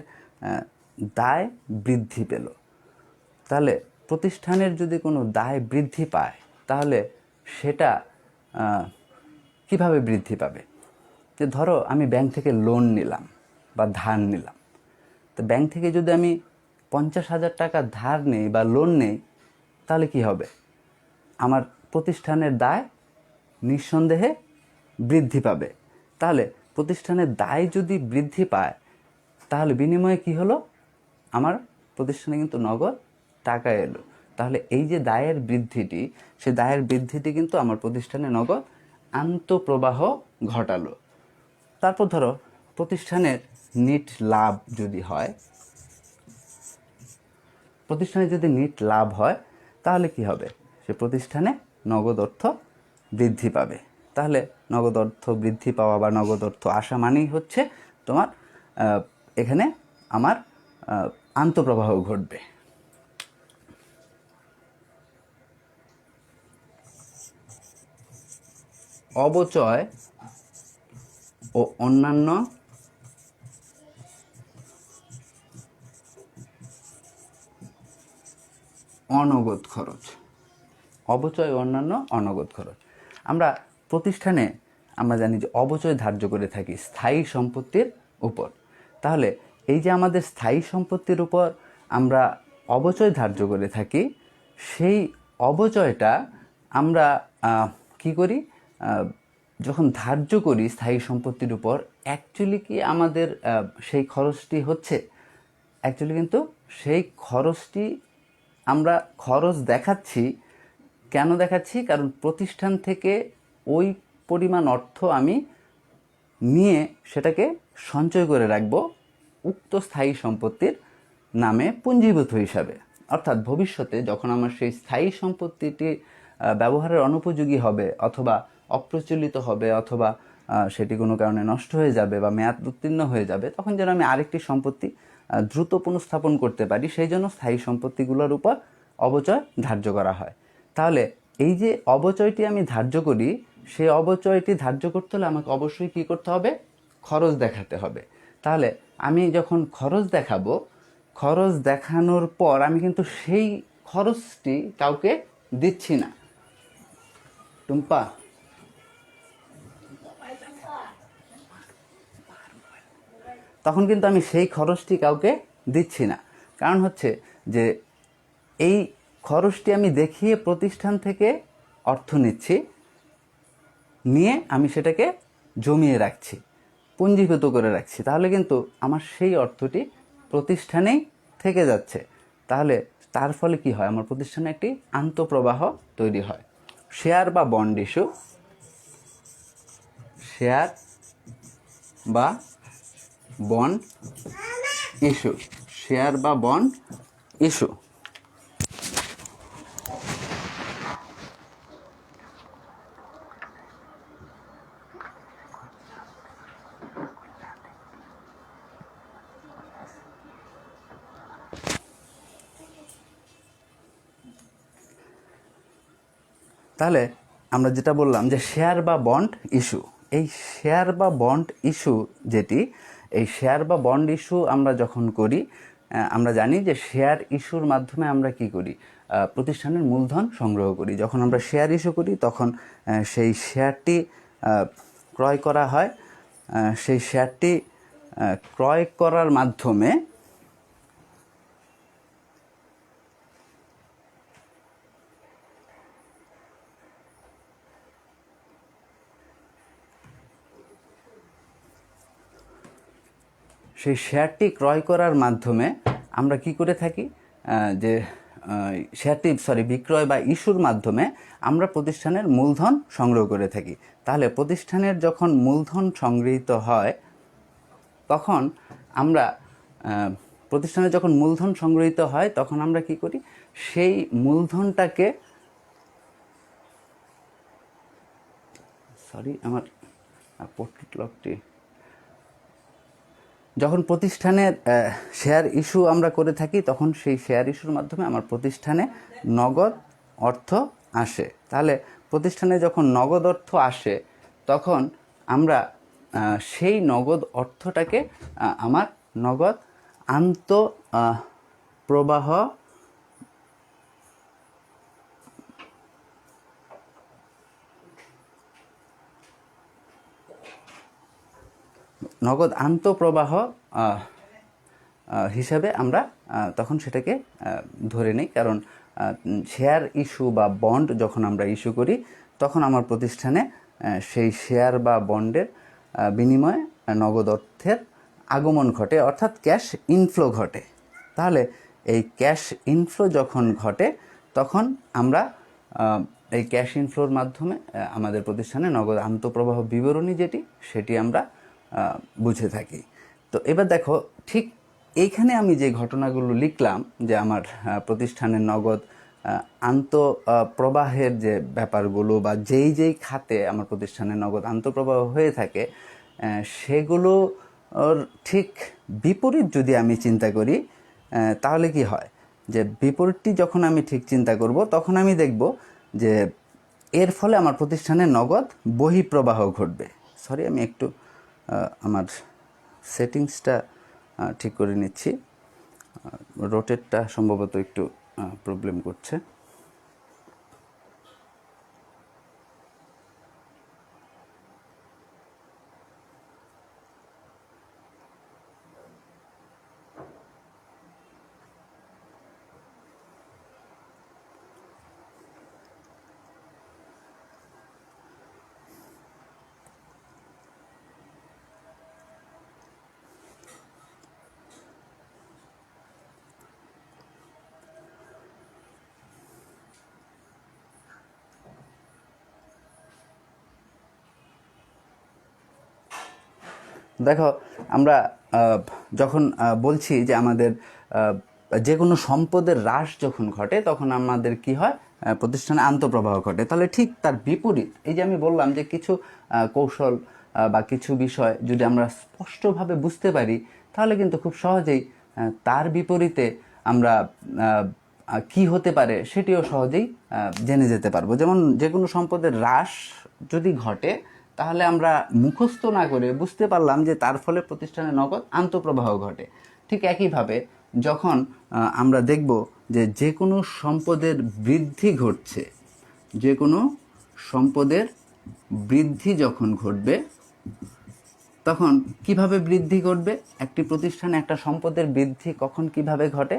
Speaker 1: দায় বৃদ্ধি পেল, তাহলে প্রতিষ্ঠানের যদি কোনো দায় বৃদ্ধি পায় তাহলে সেটা কিভাবে বৃদ্ধি পাবে? যে ধরো আমি ব্যাংক থেকে লোন নিলাম বা ধার নিলাম, তো ব্যাংক থেকে যদি আমি 50,000 টাকা ধার নেই বা লোন নেই, তাহলে কি হবে? আমার প্রতিষ্ঠানের দায় নিঃসন্দেহে বৃদ্ধি পাবে। তাহলে প্রতিষ্ঠানের দায় যদি বৃদ্ধি পায় তাহলে বিনিময়ে কি হলো? আমার প্রতিষ্ঠানে কিন্তু নগদ টাকা এলো। তাহলে এই যে দায়ের বৃদ্ধিটি, সে দায়ের বৃদ্ধিটি কিন্তু আমার প্রতিষ্ঠানে নগদ আন্তঃপ্রবাহ ঘটালো। তারপর ধরো প্রতিষ্ঠানের নেট লাভ যদি হয়, প্রতিষ্ঠানে যদি নেট লাভ হয় তাহলে কি হবে? সে প্রতিষ্ঠানে নগদ অর্থ বৃদ্ধি পাবে। তাহলে নগদ অর্থ বৃদ্ধি পাওয়া বা নগদ অর্থ আসা মানেই হচ্ছে তোমার এখানে আমার আন্তঃপ্রবাহ ঘটবে। অবচয় ও অন্যান্য অনগদ খরচ, অবচয় ও অন্যান্য অনগদ খরচ। আমরা প্রতিষ্ঠানে আমরা জানি যে অবচয় ধার্য করে থাকি স্থায়ী সম্পত্তির উপর। তাহলে এই যে আমাদের স্থায়ী সম্পত্তির উপর আমরা অবচয় ধার্য করে থাকি, সেই অবচয়টা আমরা কি করি? যখন ধার্য করি স্থায়ী সম্পত্তির উপর, অ্যাকচুয়ালি কি আমাদের সেই খরচটি হচ্ছে? অ্যাকচুয়ালি কিন্তু সেই খরচটি আমরা খরচ দেখাচ্ছি। কেন দেখাচ্ছি? কারণ প্রতিষ্ঠান থেকে ওই পরিমাণ অর্থ আমি নিয়ে সেটাকে সঞ্চয় করে রাখবো উক্ত স্থায়ী সম্পত্তির নামে পুঞ্জীভূত হিসাবে। অর্থাৎ ভবিষ্যতে যখন আমার সেই স্থায়ী সম্পত্তিটি ব্যবহারের অনুপযোগী হবে অথবা অপ্রচলিত হবে অথবা সেটি কোনো কারণে নষ্ট হয়ে যাবে বা মেয়াদ উত্তীর্ণ হয়ে যাবে, তখন যেন আমি আরেকটি সম্পত্তি দ্রুত পুনঃস্থাপন করতে পারি, সেই জন্য স্থায়ী সম্পত্তিগুলোর উপর অবচয় ধার্য করা হয়। তাহলে এই যে অবচয়টি আমি ধার্য করি, সেই অবচয়টি ধার্য করতে হলে আমাকে অবশ্যই কী করতে হবে? খরচ দেখাতে হবে। তাহলে আমি যখন খরচ দেখাবো, খরচ দেখানোর পর আমি কিন্তু সেই খরচটি কাউকে দিচ্ছি না। টুম্পা, তখন কিন্তু আমি সেই খরচটি কাউকে দিচ্ছি না। কারণ হচ্ছে যে এই খরচটি আমি দেখিয়ে প্রতিষ্ঠান থেকে অর্থ নিচ্ছি, নিয়ে আমি সেটাকে জমিয়ে রাখছি, পুঞ্জীভূত করে রাখছি। তাহলে কিন্তু আমার সেই অর্থটি প্রতিষ্ঠানেই থেকে যাচ্ছে। তাহলে তার ফলে কি হয়? আমার প্রতিষ্ঠানে একটি আন্তঃপ্রবাহ তৈরি হয়। শেয়ার বা বন্ড ইস্যু, শেয়ার বা বন্ড ইস্যু, শেয়ার বা বন্ড ইস্যু। তাহলে আমরা যেটা বললাম যে শেয়ার বা বন্ড ইস্যু, এই শেয়ার বা বন্ড ইস্যু যেটি, এই শেয়ার বা বন্ড ইস্যু আমরা যখন করি, আমরা জানি যে শেয়ার ইস্যুর মাধ্যমে আমরা কি করি? প্রতিষ্ঠানের মূলধন সংগ্রহ করি। যখন আমরা শেয়ার ইস্যু করি তখন সেই শেয়ারটি ক্রয় করা হয়। সেই শেয়ারটি ক্রয় করার মাধ্যমে সেই শেয়ারটি ক্রয় করার মাধ্যমে আমরা কি করে থাকি? যে শেয়ারটি বিক্রয় বা ইস্যুর মাধ্যমে আমরা প্রতিষ্ঠানের মূলধন সংগ্রহ করে থাকি। তাহলে প্রতিষ্ঠানের যখন মূলধন সংগৃহীত হয় তখন আমরা প্রতিষ্ঠানে যখন মূলধন সংগৃহীত হয় তখন আমরা কি করি, সেই মূলধনটাকে আমার পোর্ট্রেট লকটি যখন প্রতিষ্ঠানের শেয়ার ইস্যু আমরা করে থাকি তখন সেই শেয়ার ইস্যুর মাধ্যমে আমার প্রতিষ্ঠানে নগদ অর্থ আসে। তাহলে প্রতিষ্ঠানে যখন নগদ অর্থ আসে তখন আমরা সেই নগদ অর্থটাকে আমার নগদ আন্তঃপ্রবাহ হিসাবে আমরা তখন সেটাকে ধরে নিই। কারণ শেয়ার ইস্যু বা বন্ড যখন আমরা ইস্যু করি তখন আমার প্রতিষ্ঠানে সেই শেয়ার বা বন্ডের বিনিময়ে নগদ অর্থের আগমন ঘটে, অর্থাৎ ক্যাশ ইনফ্লো ঘটে। তাহলে এই ক্যাশ ইনফ্লো যখন ঘটে তখন আমরা এই ক্যাশ ইনফ্লোর মাধ্যমে আমাদের প্রতিষ্ঠানে নগদ আন্তঃপ্রবাহ বিবরণী সেটি আমরা বুঝে থাকি। তো এবার দেখো, ঠিক এইখানে আমি যে ঘটনাগুলো লিখলাম যে আমার প্রতিষ্ঠানের নগদ আন্তঃপ্রবাহের যে ব্যাপারগুলো বা যেই খাতে আমার প্রতিষ্ঠানের নগদ আন্তঃপ্রবাহ হয়ে থাকে সেগুলোর ঠিক বিপরীত যদি আমি চিন্তা করি তাহলে কি হয়, যে বিপরীতটি যখন আমি ঠিক চিন্তা করব তখন আমি দেখব যে এর ফলে আমার প্রতিষ্ঠানের নগদ বহিঃপ্রবাহ ঘটবে। আমি একটু আমার সেটিংসটা ঠিক করে নিচ্ছি, রোটেটটা সম্ভবত একটু প্রবলেম করছে। দেখো, আমরা যখন বলছি যে আমাদের যে কোনো সম্পদের হ্রাস যখন ঘটে তখন আমাদের কি হয়, প্রতিষ্ঠানে আন্তঃপ্রবাহ ঘটে। তাহলে ঠিক তার বিপরীত, এই যে আমি বললাম যে কিছু কৌশল বা কিছু বিষয় যদি আমরা স্পষ্টভাবে বুঝতে পারি তাহলে কিন্তু খুব সহজেই তার বিপরীতে আমরা কি হতে পারে সেটিও সহজেই জেনে যেতে পারবো। যেমন যে কোনো সম্পদের হ্রাস যদি ঘটে তাহলে আমরা মুখস্থ না করে বুঝতে পারলাম যে তার ফলে প্রতিষ্ঠানে নগদ আন্তঃপ্রবাহ ঘটে। ঠিক একইভাবে যখন আমরা দেখব যে যে কোনো সম্পদের বৃদ্ধি ঘটছে, যে কোনো সম্পদের বৃদ্ধি যখন ঘটবে তখন কিভাবে বৃদ্ধি ঘটবে, একটি প্রতিষ্ঠানে একটা সম্পদের বৃদ্ধি কখন কিভাবে ঘটে,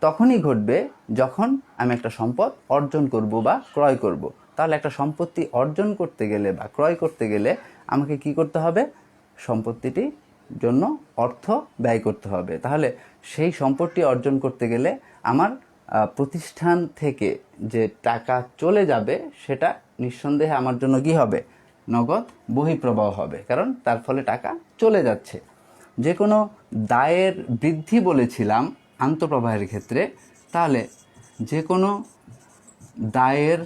Speaker 1: তখনই ঘটবে যখন আমি একটা সম্পদ অর্জন করব বা ক্রয় করব। তাহলে একটা সম্পত্তি অর্জন করতে গেলে বা ক্রয় করতে গেলে আমাকে কি করতে হবে, সম্পত্তিটির জন্য অর্থ ব্যয় করতে হবে। তাহলে সেই সম্পত্তি অর্জন করতে গেলে আমার প্রতিষ্ঠান থেকে যে টাকা চলে যাবে সেটা নিঃসন্দেহে আমার জন্য কি হবে, নগদ বহিঃপ্রবাহ হবে, কারণ তার ফলে টাকা চলে যাচ্ছে। যে কোনো দায়ের বৃদ্ধি বলেছিলাম আন্তঃপ্রবাহের ক্ষেত্রে, তাহলে যে কোনো দায়ের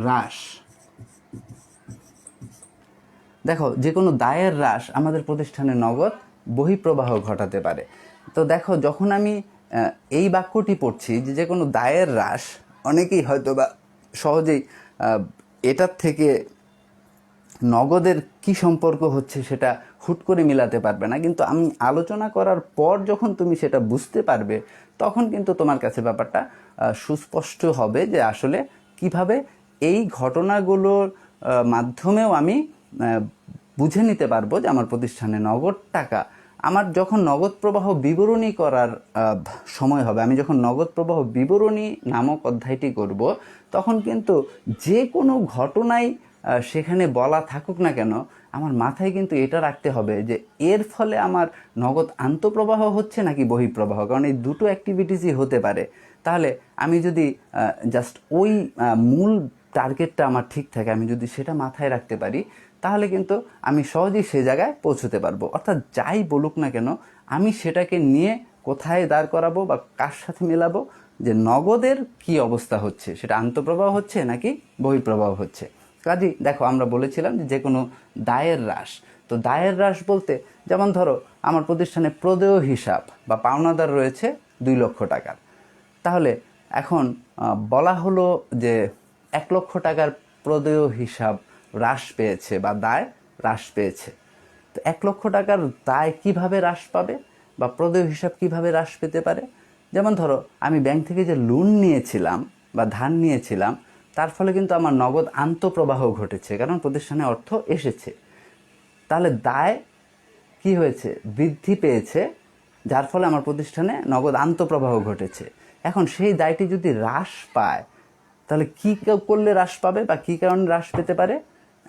Speaker 1: হ্রাস, দেখো যে কোনো দায়ের হ্রাস আমাদের প্রতিষ্ঠানে নগদ বহিঃপ্রবাহ ঘটাতে পারে। তো দেখো, যখন আমি এই বাক্যটি পড়ছি যে কোনো দায়ের হ্রাস, অনেকেই হয়তো বা সহজেই এটার থেকে নগদের কি সম্পর্ক হচ্ছে সেটা হুট করে মিলাতে পারবে না, কিন্তু আমি আলোচনা করার পর যখন তুমি সেটা বুঝতে পারবে তখন কিন্তু তোমার কাছে ব্যাপারটা সুস্পষ্ট হবে যে আসলে কিভাবে এই ঘটনাগুলোর মাধ্যমেও আমি বুঝে নিতে পারবো যে আমার প্রতিষ্ঠানে নগদ টাকা, আমার যখন নগদ প্রবাহ বিবরণী করার সময় হবে, আমি যখন নগদ প্রবাহ বিবরণী নামক অধ্যায়টি করব তখন কিন্তু যে কোনো ঘটনাই সেখানে বলা থাকুক না কেন, আমার মাথায় কিন্তু এটা রাখতে হবে যে এর ফলে আমার নগদ আন্তঃপ্রবাহ হচ্ছে নাকি বহিঃপ্রবাহ, কারণ এই দুটো অ্যাক্টিভিটিসই হতে পারে। তাহলে আমি যদি জাস্ট ওই মূল টার্গেটটা আমার ঠিক থাকে, আমি যদি সেটা মাথায় রাখতে পারি, তাহলে কিন্তু আমি সহজেই সে জায়গায় পৌঁছতে পারবো। অর্থাৎ যাই বলুক না কেন, আমি সেটাকে নিয়ে কোথায় দাঁড় করাবো বা কার সাথে মেলাবো, যে নগদের কি অবস্থা হচ্ছে, সেটা আন্তঃপ্রবাহ হচ্ছে নাকি বহিঃপ্রবাহ হচ্ছে। কাজেই দেখো, আমরা বলেছিলাম যে কোনো দায়ের হ্রাস। তো দায়ের হ্রাস বলতে, যেমন ধরো আমার প্রতিষ্ঠানে প্রদেয় হিসাব বা পাওনাদার রয়েছে 2 লক্ষ টাকার। তাহলে এখন বলা হলো যে 1 লক্ষ টাকার প্রদেয় হিসাব হ্রাস পেয়েছে বা দায় হ্রাস পেয়েছে। তো 1 লক্ষ টাকার দায় কিভাবে হ্রাস পাবে বা প্রদেয় হিসাব কিভাবে হ্রাস পেতে পারে? যেমন ধরো, আমি ব্যাংক থেকে যে লোন নিয়েছিলাম বা ধার নিয়েছিলাম, তার ফলে কিন্তু আমার নগদ আন্তঃপ্রবাহ ঘটেছে, কারণ প্রতিষ্ঠানে অর্থ এসেছে। তাহলে দায় কি হয়েছে? বৃদ্ধি পেয়েছে, যার ফলে আমার প্রতিষ্ঠানে নগদ আন্তঃপ্রবাহ ঘটেছে। এখন সেই দায়টি যদি হ্রাস পায়, তাহলে কি করলে হ্রাস পাবে বা কী কারণে হ্রাস পেতে পারে?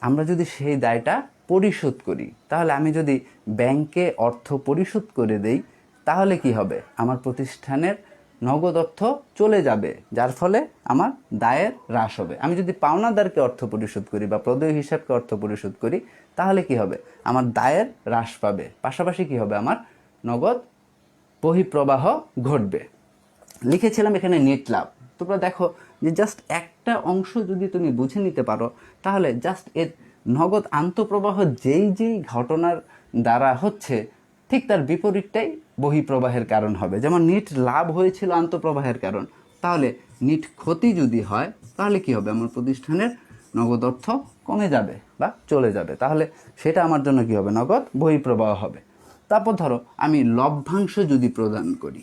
Speaker 1: আমরা যদি সেই দায়টা পরিশোধ করি, তাহলে আমি যদি ব্যাংকে অর্থ পরিশোধ করে দেই, তাহলে কি হবে? আমার প্রতিষ্ঠানের নগদ অর্থ চলে যাবে, যার ফলে আমার দায়ের হ্রাস হবে। আমি যদি পাওনাদারকে অর্থ পরিশোধ করি বা প্রদেয় হিসাবকে অর্থ পরিশোধ করি, তাহলে কি হবে? আমার দায়ের হ্রাস পাবে, পাশাপাশি কি হবে? আমার নগদ বহিঃপ্রবাহ ঘটবে। লিখেছিলাম এখানে নেট লাভ। তোমরা দেখো যে জাস্ট একটা অংশ যদি তুমি বুঝে নিতে পারো, তাহলে জাস্ট এর নগদ আন্তঃপ্রবাহ যেই যেই ঘটনার দ্বারা হচ্ছে, ঠিক তার বিপরীতটাই বহিঃপ্রবাহের কারণ হবে। যেমন নিট লাভ হয়েছিল আন্তঃপ্রবাহের কারণ, তাহলে নিট ক্ষতি যদি হয়, তাহলে কি হবে? আমার প্রতিষ্ঠানের নগদ অর্থ কমে যাবে বা চলে যাবে, তাহলে সেটা আমার জন্য কি হবে? নগদ বহিঃপ্রবাহ হবে। তারপর ধরো, আমি লভ্যাংশ যদি প্রদান করি,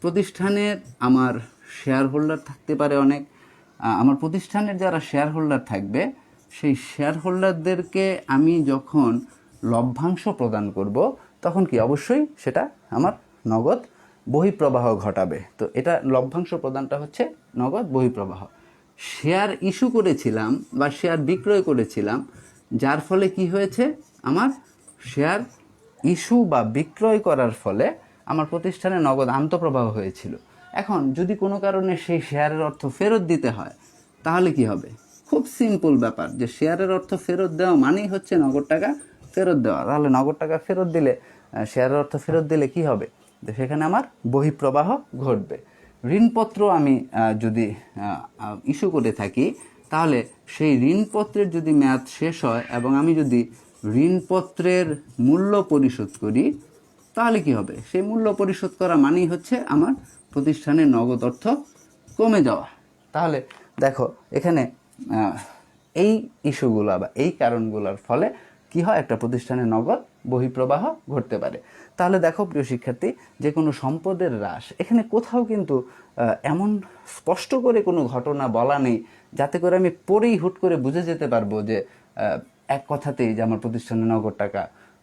Speaker 1: প্রতিষ্ঠানের আমার শেয়ার হোল্ডার থাকতে পারে অনেক। আমার প্রতিষ্ঠানের যারা শেয়ার হোল্ডার থাকবে, সেই শেয়ার হোল্ডারদেরকে আমি যখন লভ্যাংশ প্রদান করব, তখন কি অবশ্যই সেটা আমার নগদ বহিঃপ্রবাহ ঘটাবে। তো এটা লভ্যাংশ প্রদানটা হচ্ছে নগদ বহিঃপ্রবাহ। শেয়ার ইস্যু করেছিলাম বা শেয়ার বিক্রয় করেছিলাম, যার ফলে কি হয়েছে? আমার শেয়ার ইস্যু বা বিক্রয় করার ফলে আমার প্রতিষ্ঠানে নগদ আন্তঃপ্রবাহ হয়েছিল। এখন যদি কোনো কারণে সেই শেয়ারের অর্থ ফেরত দিতে হয়, তাহলে কি হবে? খুব সিম্পল ব্যাপার, যে শেয়ারের অর্থ ফেরত দেওয়া মানেই হচ্ছে নগদ টাকা ফেরত দেওয়া। তাহলে নগদ টাকা ফেরত দিলে, শেয়ারের অর্থ ফেরত দিলে কি হবে? সেখানে আমার বহিঃপ্রবাহ ঘটবে। ঋণপত্র আমি যদি ইস্যু করে থাকি, তাহলে সেই ঋণপত্রের যদি মেয়াদ শেষ হয় এবং আমি যদি ঋণপত্রের মূল্য পরিশোধ করি, তাহলে কি হবে? সেই মূল্য পরিশোধ করা মানেই হচ্ছে আমার প্রতিষ্ঠানের নগদ অর্থ কমে যাওয়া। তাহলে দেখো এখানে এই ইস্যুগুলো বা এই কারণগুলোর ফলে কি হয়? একটা প্রতিষ্ঠানের নগদ বহিঃপ্রবাহ ঘটতে পারে। তাহলে দেখো প্রিয় শিক্ষার্থী, যে কোনো সম্পদের হ্রাস, এখানে কোথাও কিন্তু এমন স্পষ্ট করে কোনো ঘটনা বলা নেই যাতে করে আমি পরেই হুট করে বুঝে যেতে পারবো যে এক কথাতেই যে আমার প্রতিষ্ঠানে নগদ টাকা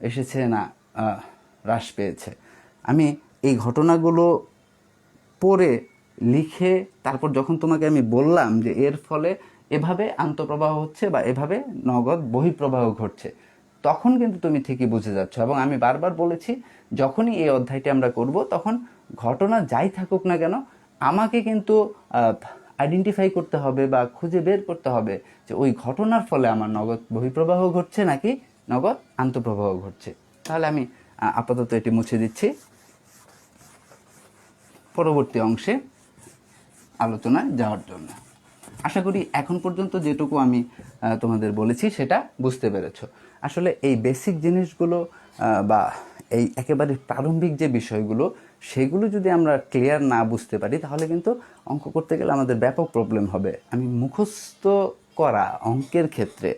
Speaker 1: এসেছে না হ্রাস পেয়েছে। আমি এই ঘটনাগুলো পড়ে লিখে তারপর যখন তোমাকে আমি বললাম যে এর ফলে এভাবে আন্তঃপ্রবাহ হচ্ছে বা এভাবে নগদ বহিঃপ্রবাহ ঘটছে, তখন কিন্তু তুমি ঠিকই বুঝে যাচ্ছ। এবং আমি বারবার বলেছি, যখনই এই অধ্যায়টি আমরা করব, তখন ঘটনা যাই থাকুক না কেন, আমাকে কিন্তু আইডেন্টিফাই করতে হবে বা খুঁজে বের করতে হবে যে ওই ঘটনার ফলে আমার নগদ বহিঃপ্রবাহ ঘটছে নাকি নগদ আন্তঃপ্রবাহ ঘটছে। তাহলে আমি আপাতত এটি মুছে দিচ্ছি। পরবর্তী অংশে আলোচনায় যাওয়ার জন্য আশা করি এখন পর্যন্ত যেটুকু আমি তোমাদের বলেছি সেটা বুঝতে পেরেছো। আসলে এই বেসিক জিনিসগুলো বা এই একেবারে প্রারম্ভিক যে বিষয়গুলো, সেগুলো যদি আমরা ক্লিয়ার না বুঝতে পারি, তাহলে কিন্তু অঙ্ক করতে গেলে আমাদের ব্যাপক প্রবলেম হবে। আমি মুখস্থ করা অঙ্কের ক্ষেত্রে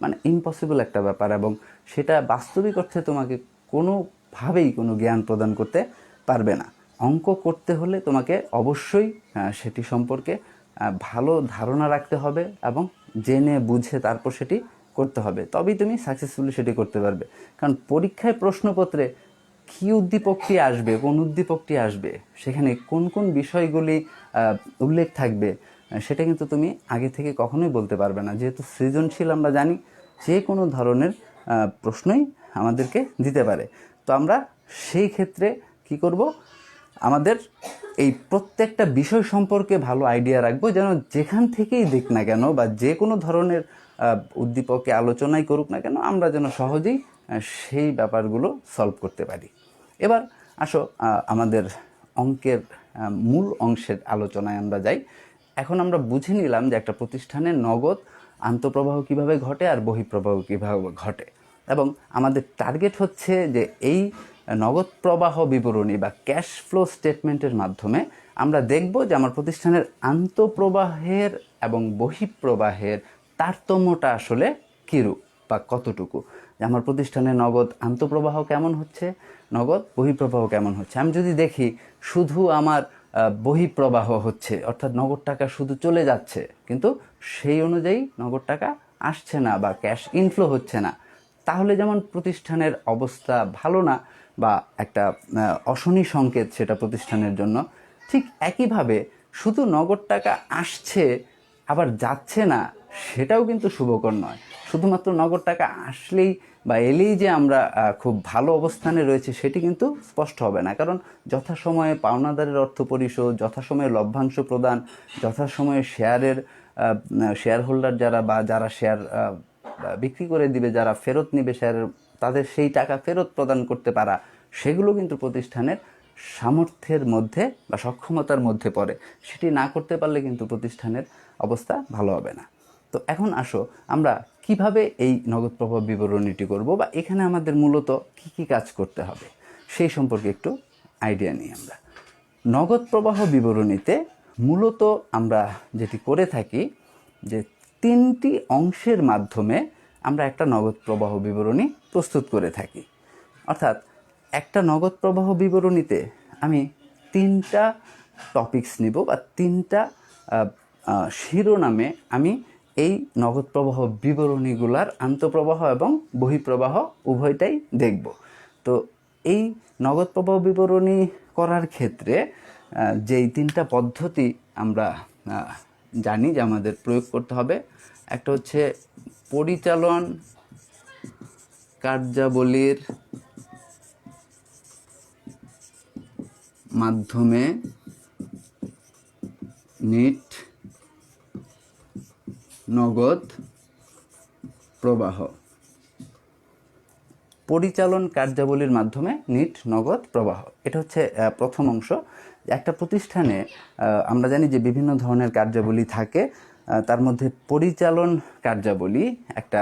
Speaker 1: মানে ইম্পসিবল একটা ব্যাপার, এবং সেটা বাস্তবিক অর্থে তোমাকে কোনোভাবেই কোনো জ্ঞান প্রদান করতে পারবে না। অঙ্ক করতে হলে তোমাকে অবশ্যই সেটি সম্পর্কে ভালো ধারণা রাখতে হবে এবং জেনে বুঝে তারপর সেটি করতে হবে, তবেই তুমি সাকসেসফুলি সেটি করতে পারবে। কারণ পরীক্ষায় প্রশ্নপত্রে কী উদ্দীপকটি আসবে, কোন উদ্দীপকটি আসবে, সেখানে কোন কোন বিষয়গুলি উল্লেখ থাকবে, সেটা কিন্তু তুমি আগে থেকে কখনোই বলতে পারবে না। যেহেতু সৃজনশীল আমরা জানি যে কোনো ধরনের প্রশ্নই আমাদেরকে দিতে পারে। তো আমরা সেই ক্ষেত্রে কি করব, আমাদের এই প্রত্যেকটা বিষয় সম্পর্কে ভালো আইডিয়া রাখবো, যেন যেখান থেকেই দিক না কেন বা যে কোনো ধরনের উদ্দীপকে আলোচনাই করুক না কেন, আমরা যেন সহজেই সেই ব্যাপারগুলো সলভ করতে পারি। এবার আসো আমাদের অঙ্কের মূল অংশের আলোচনায় আমরা যাই। এখন আমরা বুঝে নিলাম যে একটা প্রতিষ্ঠানের নগদ আন্তঃপ্রবাহ কিভাবে ঘটে আর বহিঃপ্রবাহ কিভাবে ঘটে, এবং আমাদের টার্গেট হচ্ছে যে এই নগদ প্রবাহ বিবরণী বা ক্যাশ ফ্লো স্টেটমেন্টের মাধ্যমে আমরা দেখব যে আমার প্রতিষ্ঠানের আন্তঃপ্রবাহের এবং বহিঃপ্রবাহের তারতম্যটা আসলে কীরূপ বা কতটুকু, যে আমার প্রতিষ্ঠানে নগদ আন্তঃপ্রবাহ কেমন হচ্ছে, নগদ বহিঃপ্রবাহ কেমন হচ্ছে। আমি যদি দেখি শুধু আমার বহিঃপ্রবাহ হচ্ছে, অর্থাৎ নগদ টাকা শুধু চলে যাচ্ছে কিন্তু সেই অনুযায়ী নগদ টাকা আসছে না বা ক্যাশ ইনফ্লো হচ্ছে না, তাহলে যেমন প্রতিষ্ঠানের অবস্থা ভালো না বা একটা অশনি সংকেত সেটা প্রতিষ্ঠানের জন্য। ঠিক একইভাবে শুধু নগদ টাকা আসছে আবার যাচ্ছে না, সেটাও কিন্তু শুভকর নয়। শুধুমাত্র নগদ টাকা আসলেই বা এলেই যে আমরা খুব ভালো অবস্থানে রয়েছে সেটি কিন্তু স্পষ্ট হবে না, কারণ যথাসময়ে পাওনাদারের অর্থ পরিশোধ, যথাসময়ে লভ্যাংশ প্রদান, যথাসময়ে শেয়ার হোল্ডার যারা বা যারা শেয়ার বিক্রি করে দিবে, যারা ফেরত নিবে শেয়ারের, তাদের সেই টাকা ফেরত প্রদান করতে পারা, সেগুলো কিন্তু প্রতিষ্ঠানের সামর্থ্যের মধ্যে বা সক্ষমতার মধ্যে পড়ে। সেটি না করতে পারলে কিন্তু প্রতিষ্ঠানের অবস্থা ভালো হবে না। তো এখন আসো আমরা কিভাবে এই নগদ প্রবাহ বিবরণীটি করব বা এখানে আমাদের মূলত কি কি কাজ করতে হবে সেই সম্পর্কে একটু আইডিয়া নিই। আমরা নগদ প্রবাহ বিবরণীতে মূলত আমরা যেটি করে থাকি যে 3টি অংশের মাধ্যমে আমরা একটা নগদ প্রবাহ বিবরণী প্রস্তুত করে থাকি। অর্থাৎ একটা নগদ প্রবাহ বিবরণীতে আমি 3টা টপিকস নিব বা 3টা শিরোনামে আমি এই নগদ প্রবাহ বিবরণীগুলার আন্তঃপ্রবাহ এবং বহিঃপ্রবাহ উভয়টাই দেখব। তো এই নগদ প্রবাহ বিবরণী করার ক্ষেত্রে যেই 3টা পদ্ধতি আমরা জানি যে আমাদের প্রয়োগ করতে হবে, একটা হচ্ছে পরিচালন কার্যাবলীর মাধ্যমে নিট নগদ প্রবাহ। পরিচালন কার্যাবলীর মাধ্যমে নিট নগদ প্রবাহ, এটা হচ্ছে প্রথম অংশ। একটা প্রতিষ্ঠানে আমরা জানি যে বিভিন্ন ধরনের কার্যাবলী থাকে, তার মধ্যে পরিচালন কার্যাবলী একটা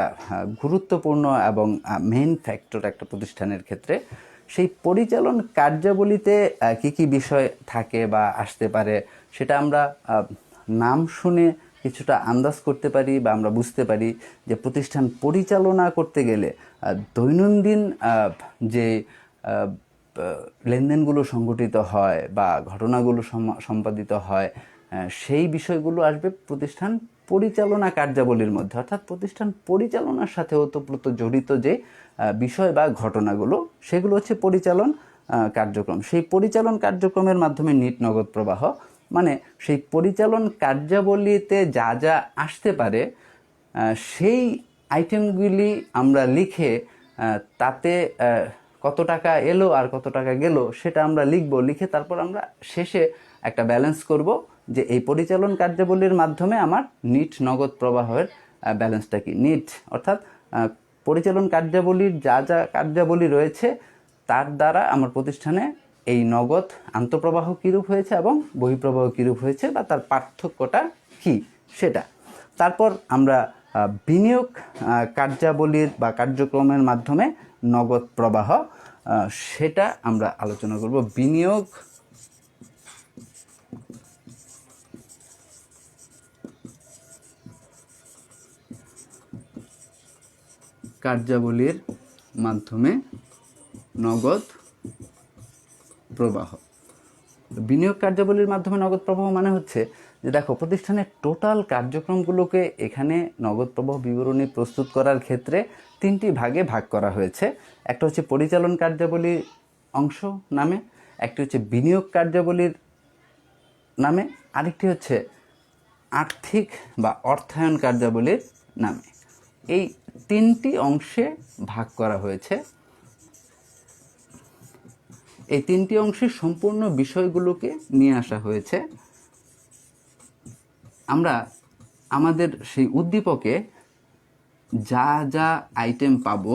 Speaker 1: গুরুত্বপূর্ণ এবং মেইন ফ্যাক্টর একটা প্রতিষ্ঠানের ক্ষেত্রে। সেই পরিচালন কার্যাবলীতে কি কি বিষয় থাকে বা আসতে পারে সেটা আমরা নাম শুনে কিছুটা আন্দাজ করতে পারি বা আমরা বুঝতে পারি যে প্রতিষ্ঠান পরিচালনা করতে গেলে দৈনন্দিন যে লেনদেনগুলো সংগঠিত হয় বা ঘটনাগুলো সম্পাদিত হয়, সেই বিষয়গুলো আসবে প্রতিষ্ঠান পরিচালনা কার্যাবলীর মধ্যে। অর্থাৎ প্রতিষ্ঠান পরিচালনার সাথে ওতপ্রোত জড়িত যে বিষয় বা ঘটনাগুলো, সেগুলো হচ্ছে পরিচালন কার্যক্রম। সেই পরিচালন কার্যক্রমের মাধ্যমে নিট নগদ প্রবাহ, মানে সেই পরিচালন কার্যাবলীতে যা যা আসতে পারে সেই আইটেমগুলি আমরা লিখে তাতে কত টাকা এলো আর কত টাকা গেল সেটা আমরা লিখব। লিখে তারপর আমরা শেষে একটা ব্যালেন্স করব যে এই পরিচালন কার্যাবলীর মাধ্যমে আমার নিট নগদ প্রবাহের ব্যালেন্সটা কি। নিট অর্থাৎ পরিচালন কার্যাবলীর যা যা কার্যাবলী রয়েছে তার দ্বারা আমার প্রতিষ্ঠানে এই নগদ আন্তঃপ্রবাহ কীরূপ হয়েছে এবং বহিঃপ্রবাহ কীরূপ হয়েছে বা তার পার্থক্যটা কি সেটা। তারপর আমরা বিনিয়োগ কার্যাবলীর বা কার্যক্রমের মাধ্যমে নগদ প্রবাহ, সেটা আমরা আলোচনা করব। বিনিয়োগ কার্যাবলীর মাধ্যমে নগদ প্রবাহ। বিনিয়োগ কার্যাবলীর মাধ্যমে নগদ প্রবাহ মানে হচ্ছে যে দেখো, প্রতিষ্ঠানের টোটাল কার্যক্রমগুলোকে এখানে নগদ প্রবাহ বিবরণী প্রস্তুত করার ক্ষেত্রে 3টি ভাগে ভাগ করা হয়েছে। একটা হচ্ছে পরিচালন কার্যাবলীর অংশ নামে, একটি হচ্ছে বিনিয়োগ কার্যাবলীর নামে, আরেকটি হচ্ছে আর্থিক বা অর্থায়ন কার্যাবলীর নামে। এই তিনটি অংশে ভাগ করা হয়েছে। এই তিনটি অংশের সম্পূর্ণ বিষয়গুলোকে নিয়ে আসা হয়েছে। আমরা আমাদের সেই উদ্দীপকে যা যা আইটেম পাবো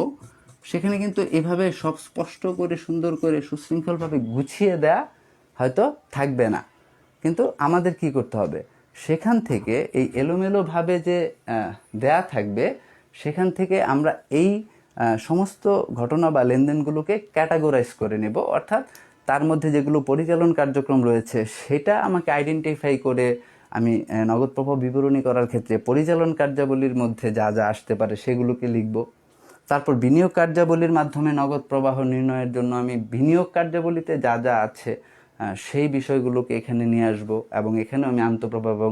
Speaker 1: সেখানে কিন্তু এভাবে সব স্পষ্ট করে সুন্দর করে সুশৃঙ্খলভাবে গুছিয়ে দেয়া হয়তো থাকবে না, কিন্তু আমাদের কি করতে হবে, সেখান থেকে এই এলোমেলোভাবে যে দেয়া থাকবে সেখান থেকে আমরা এই সমস্ত ঘটনা বা লেনদেনগুলোকে ক্যাটাগরাইজ করে নেব, অর্থাৎ তার মধ্যে যেগুলো পরিচালন কার্যক্রম রয়েছে সেটা আমাকে আইডেন্টিফাই করে আমি নগদ প্রবাহ বিবরণী করার ক্ষেত্রে পরিচালন কার্যাবলীর মধ্যে যা যা আসতে পারে সেগুলোকে লিখব। তারপর বিনিয়োগ কার্যাবলীর মাধ্যমে নগদ প্রবাহ নির্ণয়ের জন্য আমি বিনিয়োগ কার্যাবলীতে যা যা আছে সেই বিষয়গুলোকে এখানে নিয়ে আসব, এবং এখানে আমি আন্তঃপ্রবাহ এবং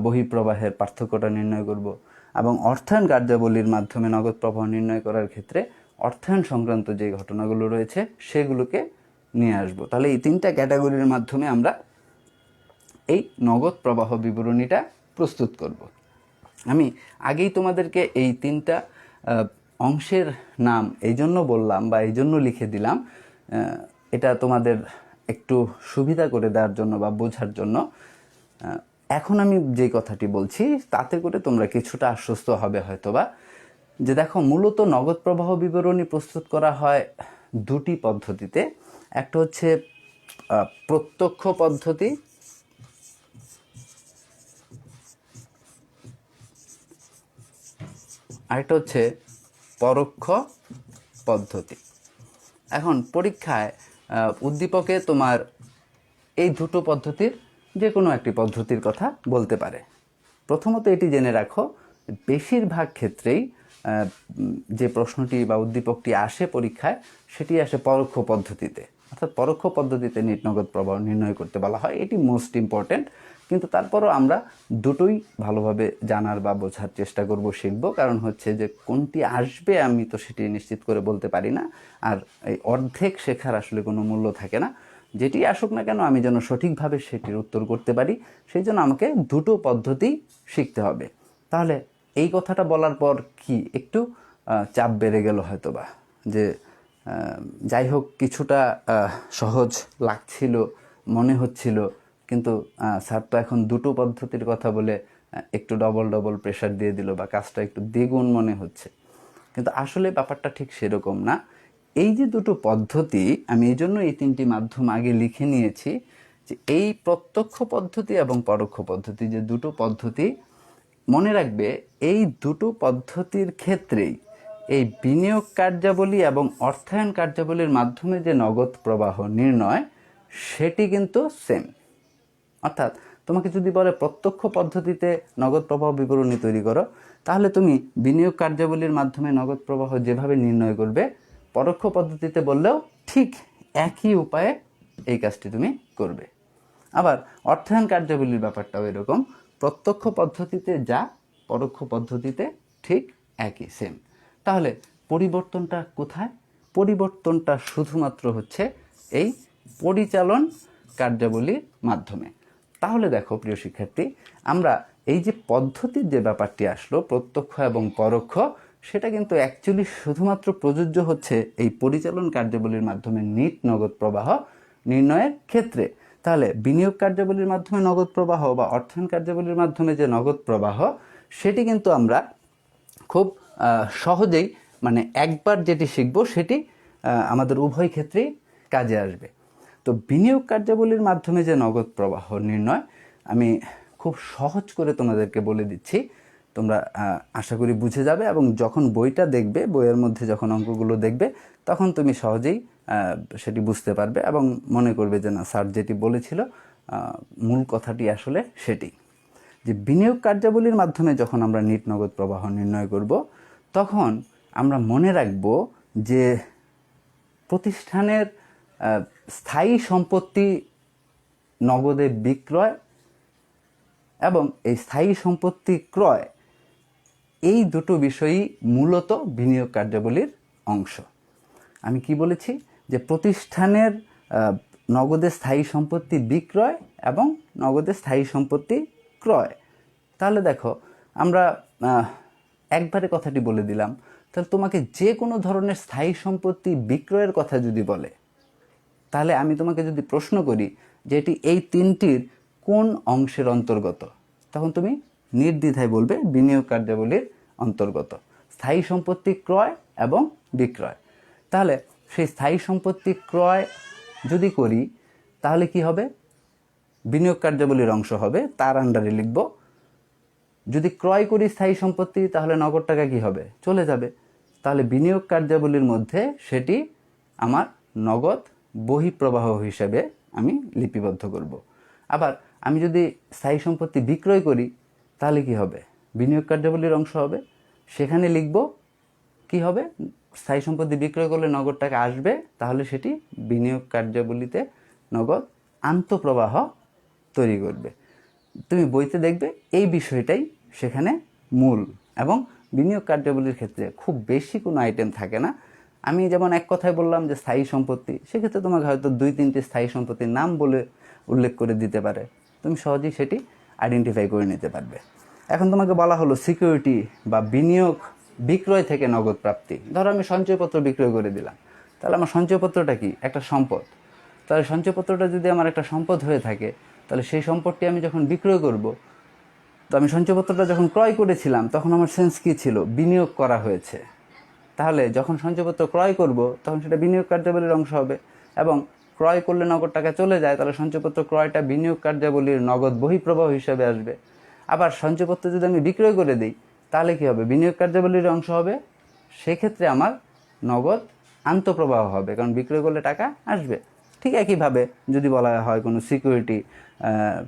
Speaker 1: বহিঃপ্রবাহের পার্থক্যটা নির্ণয় করব। এবং অর্থায়ন কার্যাবলীর মাধ্যমে নগদ প্রবাহ নির্ণয় করার ক্ষেত্রে অর্থায়ন সংক্রান্ত যে ঘটনাগুলো রয়েছে সেগুলোকে নিয়ে আসব। তাহলে এই তিনটা ক্যাটাগরির মাধ্যমে আমরা এই নগদ প্রবাহ বিবরণীটা প্রস্তুত করব। আমি আগেই তোমাদেরকে এই তিনটা অংশের নাম এই জন্য বললাম বা এই জন্য লিখে দিলাম, এটা তোমাদের একটু সুবিধা করে দেওয়ার জন্য বা বোঝার জন্য। এখন আমি যে কথাটি বলছি তাতে করে তোমরা কিছুটা আশ্বস্ত হবে হয়তোবা, যে দেখো মূলত নগদ প্রবাহ বিবরণী প্রস্তুত করা হয় দুটি পদ্ধতিতে। একটা হচ্ছে প্রত্যক্ষ পদ্ধতি, আরেকটা হচ্ছে পরোক্ষ পদ্ধতি। এখন পরীক্ষায় উদ্দীপকে তোমার এই দুটো পদ্ধতির যে কোনো একটি পদ্ধতির কথা বলতে পারে। প্রথমত এটি জেনে রাখো, বেশিরভাগ ক্ষেত্রেই যে প্রশ্নটি বা উদ্দীপকটি আসে পরীক্ষায় সেটি আসে পরোক্ষ পদ্ধতিতে, অর্থাৎ পরোক্ষ পদ্ধতিতে নিট নগদ প্রবাহ নির্ণয় করতে বলা হয়। এটি মোস্ট ইম্পর্ট্যান্ট, কিন্তু তারপরও আমরা দুটোই ভালোভাবে জানার বা বোঝার চেষ্টা করব, শিখব। কারণ হচ্ছে যে কোনটি আসবে আমি তো সেটি নিশ্চিত করে বলতে পারি না, আর এই অর্ধেক শেখার আসলে কোনো মূল্য থাকে না। যেটি আসুক না কেন আমি যেন সঠিকভাবে সেটির উত্তর করতে পারি, সেই জন্য আমাকে দুটো পদ্ধতি শিখতে হবে। তাহলে এই কথাটা বলার পর কি একটু চাপ বেড়ে গেল হয়তোবা, যে যাই হোক কিছুটা সহজ লাগছিল মনে হচ্ছিল, কিন্তু স্যার তো এখন দুটো পদ্ধতির কথা বলে একটু ডবল প্রেশার দিয়ে দিল বা কাজটা একটু দ্বিগুণ মনে হচ্ছে। কিন্তু আসলে ব্যাপারটা ঠিক সেরকম না। এই যে দুটো পদ্ধতি, আমি এই জন্য এই তিনটি মাধ্যম আগে লিখে নিয়েছি, যে এই প্রত্যক্ষ পদ্ধতি এবং পরোক্ষ পদ্ধতি যে দুটো পদ্ধতি, মনে রাখবে এই দুটো পদ্ধতির ক্ষেত্রেই এই বিনিয়োগ কার্যাবলী এবং অর্থায়ন কার্যাবলীর মাধ্যমে যে নগদ প্রবাহ নির্ণয় সেটি কিন্তু সেম। অর্থাৎ তোমাকে যদি বলে প্রত্যক্ষ পদ্ধতিতে নগদ প্রবাহ বিবরণী তৈরি করো, তাহলে তুমি বিনিয়োগ কার্যাবলীর মাধ্যমে নগদ প্রবাহ যেভাবে নির্ণয় করবে, পরোক্ষ পদ্ধতিতে বললেও ঠিক একই উপায়ে এই কাজটি তুমি করবে। আবার অর্থায়ন কার্যাবলীর ব্যাপারটাও এরকম, প্রত্যক্ষ পদ্ধতিতে যা পরোক্ষ পদ্ধতিতে ঠিক একই সেম। তাহলে পরিবর্তনটা কোথায়? পরিবর্তনটা শুধুমাত্র হচ্ছে এই পরিচালন কার্যাবলীর মাধ্যমে। তাহলে দেখো প্রিয় শিক্ষার্থী, আমরা এই যে পদ্ধতির যে ব্যাপারটি আসলো প্রত্যক্ষ এবং পরোক্ষ, সেটা কিন্তু অ্যাকচুয়ালি শুধুমাত্র প্রযোজ্য হচ্ছে এই পরিচালন কার্যাবলীর মাধ্যমে নিট নগদ প্রবাহ নির্ণয়ের ক্ষেত্রে। তাহলে বিনিয়োগ কার্যাবলীর মাধ্যমে নগদ প্রবাহ বা অর্থায়ন কার্যাবলীর মাধ্যমে যে নগদ প্রবাহ, সেটি কিন্তু আমরা খুব সহজেই মানে একবার যেটি শিখবো সেটি আমাদের উভয় ক্ষেত্রেই কাজে আসবে। তো বিনিয়োগ কার্যাবলীর মাধ্যমে যে নগদ প্রবাহ নির্ণয়, আমি খুব সহজ করে তোমাদেরকে বলে দিচ্ছি, তোমরা আশা করি বুঝে যাবে, এবং যখন বইটা দেখবে, বইয়ের মধ্যে যখন অঙ্কগুলো দেখবে, তখন তুমি সহজেই সেটি বুঝতে পারবে এবং মনে করবে যে না, স্যার যেটি বলেছিল মূল কথাটি আসলে সেটি। যে বিনিয়োগ কার্যাবলীর মাধ্যমে যখন আমরা নিট নগদ প্রবাহ নির্ণয় করব, তখন আমরা মনে রাখব যে প্রতিষ্ঠানের স্থায়ী সম্পত্তি নগদে বিক্রয় এবং এই স্থায়ী সম্পত্তি ক্রয়, এই দুটো বিষয়ই মূলত বিনিয়োগ কার্যাবলীর অংশ। আমি কি বলেছি? যে প্রতিষ্ঠানের নগদে স্থায়ী সম্পত্তি বিক্রয় এবং নগদে স্থায়ী সম্পত্তি ক্রয়, তাহলে দেখো আমরা একবারে কথাটি বলে দিলাম। তাহলে তোমাকে যে কোনো ধরনের স্থায়ী সম্পত্তি বিক্রয়ের কথা যদি বলে, তাহলে আমি তোমাকে যদি প্রশ্ন করি যে এটি এই তিনটির কোন অংশের অন্তর্গত, তখন তুমি নির্দ্বিধায় বলবে বিনিয়োগ কার্যাবলীর অন্তর্গত। স্থায়ী সম্পত্তি ক্রয় এবং বিক্রয়। তাহলে সেই স্থায়ী সম্পত্তি ক্রয় যদি করি তাহলে কি হবে? বিনিয়োগ কার্যাবলীর অংশ হবে, তার আন্ডারে লিখব। যদি ক্রয় করি স্থায়ী সম্পত্তি তাহলে নগদ টাকা কি হবে? চলে যাবে। তাহলে বিনিয়োগ কার্যাবলীর মধ্যে সেটি আমার নগদ বহিঃপ্রবাহ হিসেবে আমি লিপিবদ্ধ করব। আবার আমি যদি স্থায়ী সম্পত্তি বিক্রয় করি তাহলে কি হবে? বিনিয়োগ কার্যাবলীর অংশ হবে, সেখানে লিখব কি হবে? স্থায়ী সম্পত্তি বিক্রয় করলে নগদ টাকা আসবে, তাহলে সেটি বিনিয়োগ কার্যাবলীতে নগদ আন্তঃপ্রবাহ তৈরি করবে। তুমি বইতে দেখবে এই বিষয়টাই সেখানে মূল। এবং বিনিয়োগ কার্যাবলীর ক্ষেত্রে খুব বেশি কোনো আইটেম থাকে না। আমি যেমন এক কথায় বললাম যে স্থায়ী সম্পত্তি, সেক্ষেত্রে তোমাকে হয়তো 2-3টি স্থায়ী সম্পত্তির নাম বলে উল্লেখ করে দিতে পারে, তুমি সহজেই সেটি আইডেন্টিফাই করে নিতে পারবে। এখন তোমাকে বলা হলো সিকিউরিটি বা বিনিয়োগ বিক্রয় থেকে নগদ প্রাপ্তি। ধরো আমি সঞ্চয়পত্র বিক্রয় করে দিলাম, তাহলে আমার সঞ্চয়পত্রটা কি? একটা সম্পদ। তাহলে সঞ্চয়পত্রটা যদি আমার একটা সম্পদ হয়ে থাকে, তাহলে সেই সম্পদটি আমি যখন বিক্রয় করব, তো আমি সঞ্চয়পত্রটা যখন ক্রয় করেছিলাম তখন আমার সেন্স কী ছিল? বিনিয়োগ করা হয়েছে। তাহলে যখন সঞ্চয়পত্র ক্রয় করব তখন সেটা বিনিয়োগ কার্যাবলীর অংশ হবে। এবং ক্রয় করলে নগদ টাকা চলে যায়, তাহলে সঞ্চয়পত্র ক্রয়টা বিনিয়োগ কার্যাবলীর নগদ বহিঃপ্রবাহ হিসাবে আসবে। আবার সঞ্চয়পত্র যদি আমি বিক্রয় করে দিই তাহলে কি হবে? বিনিয়োগ কার্যাবলীর অংশ হবে, সেক্ষেত্রে আমার নগদ আন্তঃপ্রবাহ হবে, কারণ বিক্রয় করলে টাকা আসবে। ঠিক একইভাবে যদি বলা হয় কোনো সিকিউরিটি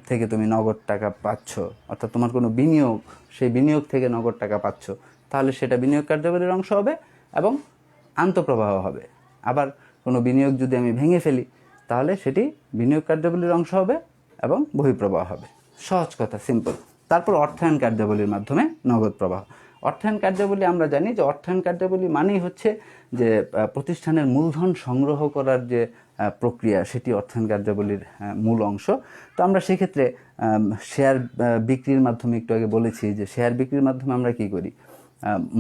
Speaker 1: থেকে তুমি নগদ টাকা পাচ্ছ, অর্থাৎ তোমার কোনো বিনিয়োগ, সেই বিনিয়োগ থেকে নগদ টাকা পাচ্ছ, তাহলে সেটা বিনিয়োগ কার্যাবলীর অংশ হবে এবং আন্তঃপ্রবাহ হবে। আবার কোনো বিনিয়োগ যদি আমি ভেঙে ফেলি তাহলে সেটি বিনিয়োগ কার্যাবলীর অংশ হবে এবং বহিঃপ্রবাহ হবে। সহজ কথা, সিম্পল। তারপর অর্থায়ন কার্যাবলীর মাধ্যমে নগদ প্রবাহ। অর্থায়ন কার্যাবলী আমরা জানি যে অর্থায়ন কার্যাবলী মানেই হচ্ছে যে প্রতিষ্ঠানের মূলধন সংগ্রহ করার যে প্রক্রিয়া, সেটি অর্থায়ন কার্যাবলীর মূল অংশ। তো আমরা সেক্ষেত্রে শেয়ার বিক্রির মাধ্যমে, একটু আগে বলেছি যে শেয়ার বিক্রির মাধ্যমে আমরা কি করি?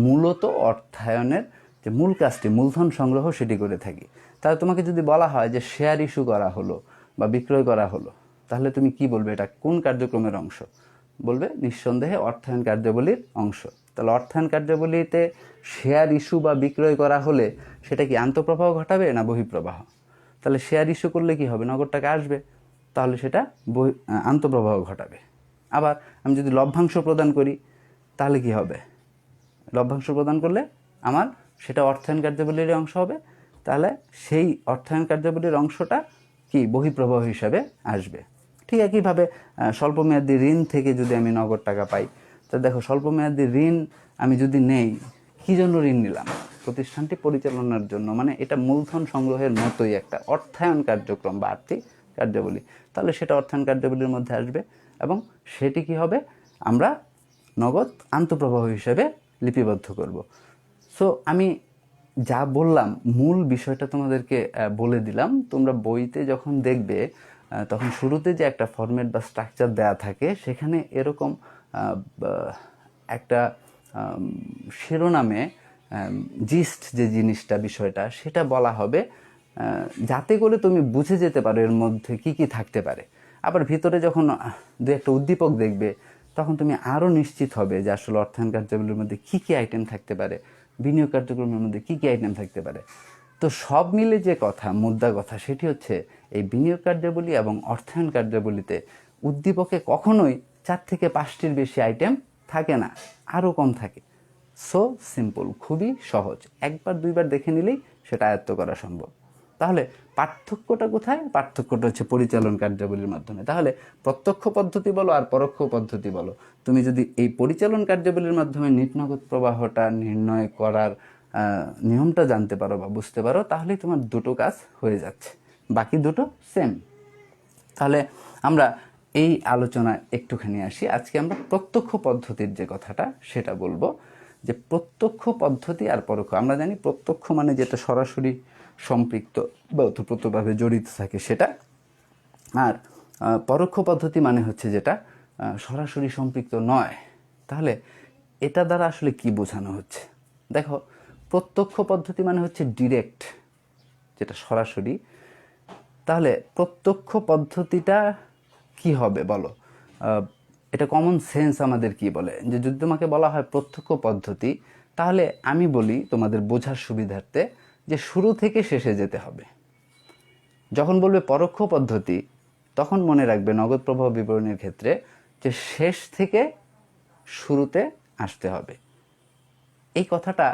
Speaker 1: মূলত অর্থায়নের যে মূল কাজটি, মূলধন সংগ্রহ, সেটি করে থাকি। তাহলে তোমাকে যদি বলা হয় যে শেয়ার ইস্যু করা হলো বা বিক্রয় করা হলো, তাহলে তুমি কি বলবে? এটা কোন কার্যক্রমের অংশ? বলবে নিঃসন্দেহে অর্থায়ন কার্যাবলীর অংশ। তাহলে অর্থায়ন কার্যাবলীতে শেয়ার ইস্যু বা বিক্রয় করা হলে সেটা কি আন্তঃপ্রবাহ ঘটাবে না বহিঃপ্রবাহ? তাহলে শেয়ার ইস্যু করলে কি হবে? নগদ টাকা আসবে, তাহলে সেটা আন্তঃপ্রবাহ ঘটাবে। আবার আমি যদি লভ্যাংশ প্রদান করি তাহলে কি হবে? লভ্যাংশ প্রদান করলে আমার সেটা অর্থায়ন কার্যাবলীর অংশ হবে, তাহলে সেই অর্থায়ন কার্যাবলীর অংশটা কি বহিঃপ্রবাহ হিসাবে আসবে। ঠিক একইভাবে স্বল্পমেয়াদী ঋণ থেকে যদি আমি নগদ টাকা পাই, তো দেখো স্বল্পমেয়াদী ঋণ আমি যদি নেই, কী জন্য ঋণ নিলাম? প্রতিষ্ঠানটি পরিচালনার জন্য, মানে এটা মূলধন সংগ্রহের মতোই একটা অর্থায়ন কার্যক্রম বা আর্থিক কার্যাবলী, তাহলে সেটা অর্থায়ন কার্যাবলীর মধ্যে আসবে এবং সেটি কি হবে? আমরা নগদ আন্তঃপ্রবাহ হিসেবে লিপিবদ্ধ করব। সো আমি যা বললাম মূল বিষয়টা তোমাদেরকে বলে দিলাম। তোমরা বইতে যখন দেখবে তখন শুরুতে যে একটা ফরম্যাট বা স্ট্রাকচার দেয়া থাকে, সেখানে এরকম একটা শিরোনামে জিস্ট যে জিনিসটা, বিষয়টা, সেটা বলা হবে, যাতে করে তুমি বুঝে যেতে পারো এর মধ্যে কি কি থাকতে পারে। আবার ভিতরে যখন দু একটা উদ্দীপক দেখবে তখন তুমি আরও নিশ্চিত হবে যে আসলে অর্থায়ন কার্যাবলীর মধ্যে কী কী আইটেম থাকতে পারে, বিনিয়োগ কার্যক্রমের মধ্যে কী কী আইটেম থাকতে পারে। তো সব মিলে যে কথা, মুদ্রা কথা, সেটি হচ্ছে এই বিনিয়োগ কার্যাবলী এবং অর্থায়ন কার্যাবলীতে উদ্দীপকে কখনোই 4 থেকে 5টির বেশি আইটেম থাকে না, আরও কম থাকে। সো সিম্পল, খুবই সহজ, একবার দুইবার দেখে নিলেই সেটা আয়ত্ত করা সম্ভব। তাহলে পার্থক্যটা কোথায়? পার্থক্যটা হচ্ছে পরিচালন কার্যাবলীর মাধ্যমে। তাহলে প্রত্যক্ষ পদ্ধতি বলো আর পরোক্ষ পদ্ধতি বলো, তুমি যদি এই পরিচালন কার্যাবলীর মাধ্যমে নিট নগদ প্রবাহটা নির্ণয় করার নিয়মটা জানতে পারো বা বুঝতে পারো, তাহলেই তোমার দুটো কাজ হয়ে যাচ্ছে, বাকি দুটো সেম। তাহলে আমরা এই আলোচনা একটুখানি আসি। আজকে আমরা প্রত্যক্ষ পদ্ধতির যে কথাটা সেটা বলবো, যে প্রত্যক্ষ পদ্ধতি আর পরোক্ষ। আমরা জানি প্রত্যক্ষ মানে যেটা সরাসরি সম্পৃক্ত বা ওতপ্রোতভাবে জড়িত থাকে সেটা, আর পরোক্ষ পদ্ধতি মানে হচ্ছে যেটা সরাসরি সম্পৃক্ত নয়। তাহলে এটা দ্বারা আসলে কি বোঝানো হচ্ছে? দেখো, প্রত্যক্ষ পদ্ধতি মানে হচ্ছে ডিরেক্ট, যেটা সরাসরি। তাহলে প্রত্যক্ষ পদ্ধতিটা কি হবে বলো? এটা কমন সেন্স আমাদের কি বলে, যে যদি তোমাকে বলা হয় প্রত্যক্ষ পদ্ধতি, তাহলে আমি বলি তোমাদের বোঝার সুবিধার্থে যে শুরু থেকে শেষে যেতে হবে। যখন বলবে পরোক্ষ পদ্ধতি, তখন মনে রাখবে নগদ প্রবাহ বিবরণীর ক্ষেত্রে যে শেষ থেকে শুরুতে আসতে হবে। এই কথাটা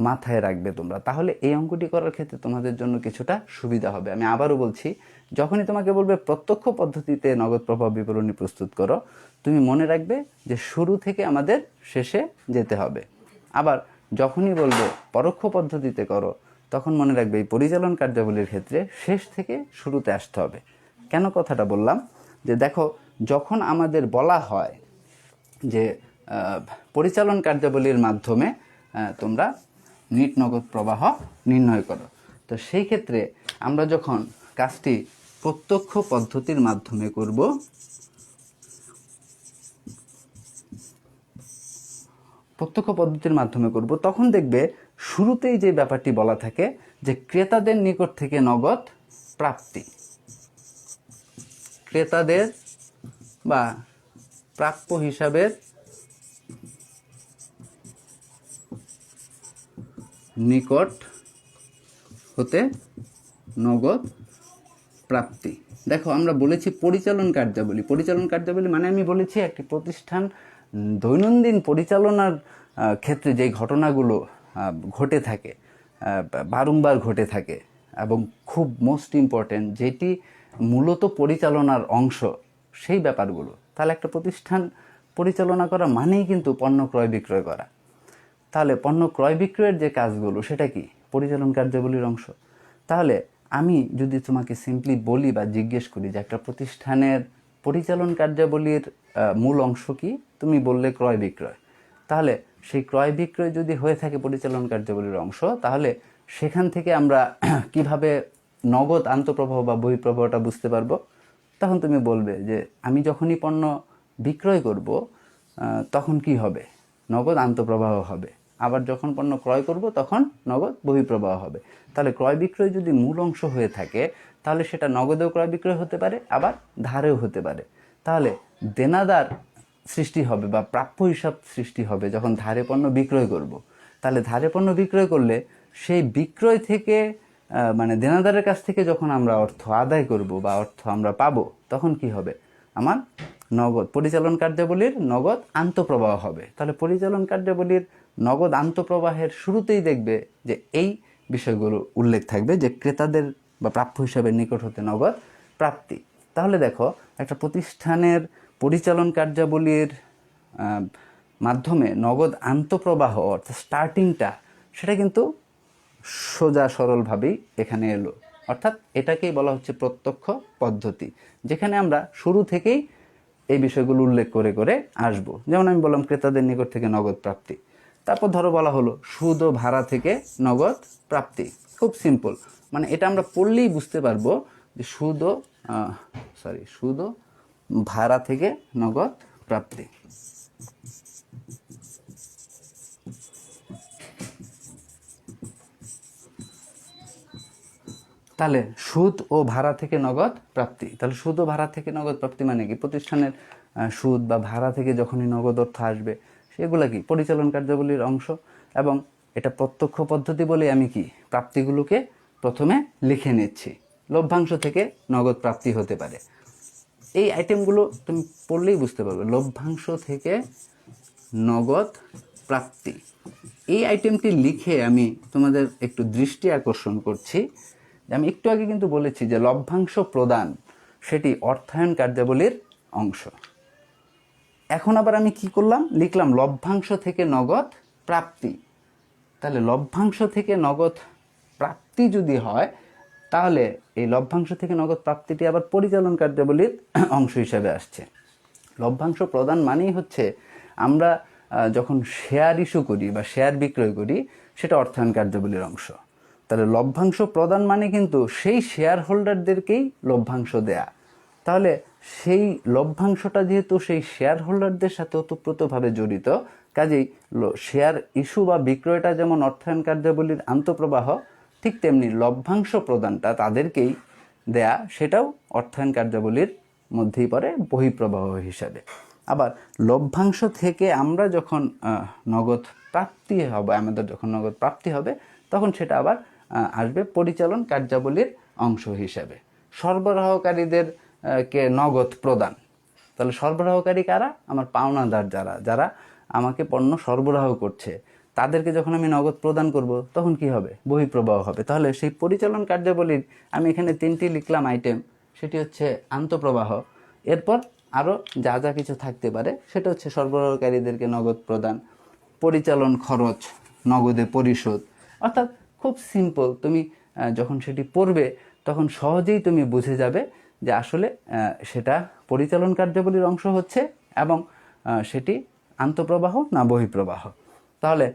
Speaker 1: মাথায় রাখবে তোমরা, তাহলে এই অঙ্কটি করার ক্ষেত্রে তোমাদের জন্য কিছুটা সুবিধা হবে। আমি আবারও বলছি, যখনই তোমাকে বলবে প্রত্যক্ষ পদ্ধতিতে নগদ প্রবাহ বিবরণী প্রস্তুত করো, তুমি মনে রাখবে যে শুরু থেকে আমাদের শেষে যেতে হবে। আবার যখনই বলবে পরোক্ষ পদ্ধতিতে করো, তখন মনে রাখবে এই পরিচালন কার্যাবলীর ক্ষেত্রে শেষ থেকে শুরুতে আসতে হবে। কেন কথাটা বললাম? যে দেখো, যখন আমাদের বলা হয় যে পরিচালন কার্যাবলীর মাধ্যমে তোমরা নিট নগদ প্রবাহ নির্ণয় করো, তো সেই ক্ষেত্রে আমরা যখন কাজটি প্রত্যক্ষ পদ্ধতির মাধ্যমে করব, তখন দেখবে শুরুতেই যে ব্যাপারটি বলা থাকে যে ক্রেতাদের নিকট থেকে নগদ প্রাপ্তি। ক্রেতাদের বা প্রাপ্য হিসাবের নিকট হতে নগদ প্রাপ্তি। দেখো, আমরা বলেছি পরিচালন কার্যাবলী মানে আমি বলেছি একটি প্রতিষ্ঠান দৈনন্দিন পরিচালনার ক্ষেত্রে যে ঘটনাগুলো ঘটে থাকে, বারংবার ঘটে থাকে এবং খুব মোস্ট ইম্পর্টেন্ট, যেটি মূলত পরিচালনার অংশ, সেই ব্যাপারগুলো। তাহলে একটা প্রতিষ্ঠান পরিচালনা করা মানেই কিন্তু পণ্য ক্রয় বিক্রয় করা। তাহলে পণ্য ক্রয় বিক্রয়ের যে কাজগুলো, সেটা কি পরিচালন কার্যাবলীর অংশ। তাহলে আমি যদি তোমাকে সিম্পলি বলি বা জিজ্ঞেস করি যে একটা প্রতিষ্ঠানের পরিচালন কার্যাবলীর মূল অংশ কি, তুমি বললে ক্রয় বিক্রয়। তাহলে সেই ক্রয় বিক্রয় যদি হয়ে থাকে পরিচালন কার্যাবলীর অংশ, তাহলে সেখান থেকে আমরা কিভাবে নগদ আন্তঃপ্রবাহ বা বহিঃপ্রবাহটা বুঝতে পারবো? তখন তুমি বলবে যে আমি যখনই পণ্য বিক্রয় করব, তখন কি হবে? নগদ আন্তঃপ্রবাহ হবে। আবার যখন পণ্য ক্রয় করব, তখন নগদ বহিঃপ্রবাহ হবে। তাহলে ক্রয় বিক্রয় যদি মূল অংশ হয়ে থাকে, তাহলে সেটা নগদেও ক্রয় বিক্রয় হতে পারে, আবার ধারেও হতে পারে। তাহলে দেনাদার সৃষ্টি হবে বা প্রাপ্য হিসাব সৃষ্টি হবে যখন ধারে পণ্য বিক্রয় করব। তাহলে ধারে পণ্য বিক্রয় করলে সেই বিক্রয় থেকে মানে দেনাদারের কাছ থেকে যখন আমরা অর্থ আদায় করব বা অর্থ আমরা পাবো, তখন কি হবে? আমার নগদ পরিচালন কার্যাবলীর নগদ আন্তঃপ্রবাহ হবে। তাহলে পরিচালন কার্যাবলীর নগদ আন্তঃপ্রবাহের শুরুতেই দেখবে যে এই বিষয়গুলো উল্লেখ থাকবে, যে ক্রেতাদের বা প্রাপ্য হিসাবে নিকট হতে নগদ প্রাপ্তি। তাহলে দেখো, একটা প্রতিষ্ঠানের পরিচালন কার্যাবলীর মাধ্যমে নগদ আন্তঃপ্রবাহ অর্থাৎ স্টার্টিংটা, সেটা কিন্তু সোজা সরলভাবেই এখানে এলো। অর্থাৎ এটাকেই বলা হচ্ছে প্রত্যক্ষ পদ্ধতি, যেখানে আমরা শুরু থেকেই এই বিষয়গুলো উল্লেখ করে করে আসবো। যেমন আমি বললাম ক্রেতাদের নিকট থেকে নগদ প্রাপ্তি, তারপর ধরো বলা হলো সুদ ও ভাড়া থেকে নগদ প্রাপ্তি। খুব সিম্পল, মানে এটা আমরা পড়লেই বুঝতে পারবো যে সুদ ও ভাড়া থেকে নগদ প্রাপ্তি। তাহলে সুদ ও ভাড়া থেকে নগদ প্রাপ্তি। তাহলে সুদ ও ভাড়া থেকে নগদ প্রাপ্তি মানে কি? প্রতিষ্ঠানের সুদ বা ভাড়া থেকে যখনই নগদ অর্থ আসবে, সেগুলো কি পরিচালন কার্যাবলীর অংশ। এবং এটা প্রত্যক্ষ পদ্ধতি বলে আমি কি প্রাপ্তিগুলোকে প্রথমে লিখে নিচ্ছি। লভ্যাংশ থেকে নগদ প্রাপ্তি হতে পারে। এই আইটেমগুলো তুমি পড়লেই বুঝতে পারবে, লভ্যাংশ থেকে নগদ প্রাপ্তি। এই আইটেমটি লিখে আমি তোমাদের একটু দৃষ্টি আকর্ষণ করছি। আমি একটু আগে কিন্তু বলেছি যে লভ্যাংশ প্রদান সেটি অর্থায়ন কার্যাবলীর অংশ। এখন আবার আমি কি করলাম? লিখলাম লভ্যাংশ থেকে নগদ প্রাপ্তি। তাহলে লভ্যাংশ থেকে নগদ প্রাপ্তি যদি হয়, তাহলে এই লভ্যাংশ থেকে নগদ প্রাপ্তিটি আবার পরিচালন কার্যাবলীর অংশ হিসাবে আসছে। লভ্যাংশ প্রদান মানেই হচ্ছে আমরা যখন শেয়ার ইস্যু করি বা শেয়ার বিক্রয় করি, সেটা অর্থায়ন কার্যাবলীর অংশ। তাহলে লভ্যাংশ প্রদান মানে কিন্তু সেই শেয়ার হোল্ডারদেরকেই লভ্যাংশ দেয়া। তাহলে সেই লভ্যাংশটা যেহেতু সেই শেয়ার হোল্ডারদের সাথে ওতপ্রোতভাবে জড়িত, কাজেই শেয়ার ইস্যু বা বিক্রয়টা যেমন অর্থায়ন কার্যাবলীর আন্তঃপ্রবাহ, ঠিক তেমনি লভ্যাংশ প্রদানটা তাদেরকেই দেয়া, সেটাও অর্থায়ন কার্যাবলীর মধ্যেই পড়ে বহিঃপ্রবাহ হিসাবে। আবার লভ্যাংশ থেকে আমরা যখন নগদ প্রাপ্তি হবে, আমাদের যখন নগদ প্রাপ্তি হবে, তখন সেটা আবার আসবে পরিচালন কার্যাবলীর অংশ হিসাবে। সরবরাহকারীদের কে নগদ প্রদান, তাহলে সরবরাহকারী কারা? আমার পাওনাদার যারা যারা আমাকে পণ্য সরবরাহ করছে, তাদেরকে যখন আমি নগদ প্রদান করব, তখন কি হবে? বহিঃপ্রবাহ হবে। তাহলে সেই পরিচালন কার্যাবলীর আমি এখানে 3টি লিখলাম আইটেম, সেটি হচ্ছে আন্তঃপ্রবাহ। এরপর আরও যা যা কিছু থাকতে পারে সেটা হচ্ছে সরবরাহকারীদেরকে নগদ প্রদান, পরিচালন খরচ নগদে পরিশোধ। অর্থাৎ খুব সিম্পল, তুমি যখন সেটি পড়বে তখন সহজেই তুমি বুঝে যাবে যে আসলে সেটা পরিচালন কার্যাবলীর অংশ হচ্ছে এবং সেটি আন্তঃপ্রবাহ না বহিঃপ্রবাহ। তাহলে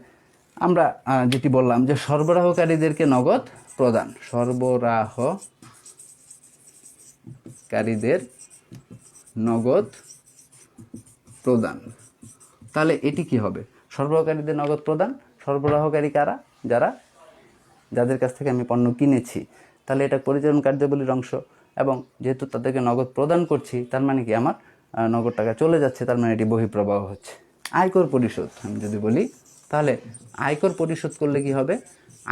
Speaker 1: আমরা যেটি বললাম যে সরবরাহকারীদেরকে নগদ প্রদান, সরবরাহকারীদের নগদ প্রদান, তাহলে এটি কি হবে? সরবরাহকারীদের নগদ প্রদান, সরবরাহকারী কারা? যাদের কাছ থেকে আমি পণ্য কিনেছি, তাহলে এটা পরিচালন কার্যাবলীর অংশ। এবং যেহেতু তাদেরকে নগদ প্রদান করছি, তার মানে কি আমার নগদ টাকা চলে যাচ্ছে, তার মানে এটি বহিঃপ্রবাহ হচ্ছে। আয়কর পরিশোধ আমি যদি বলি, তাহলে আয়কর পরিশোধ করলে কি হবে?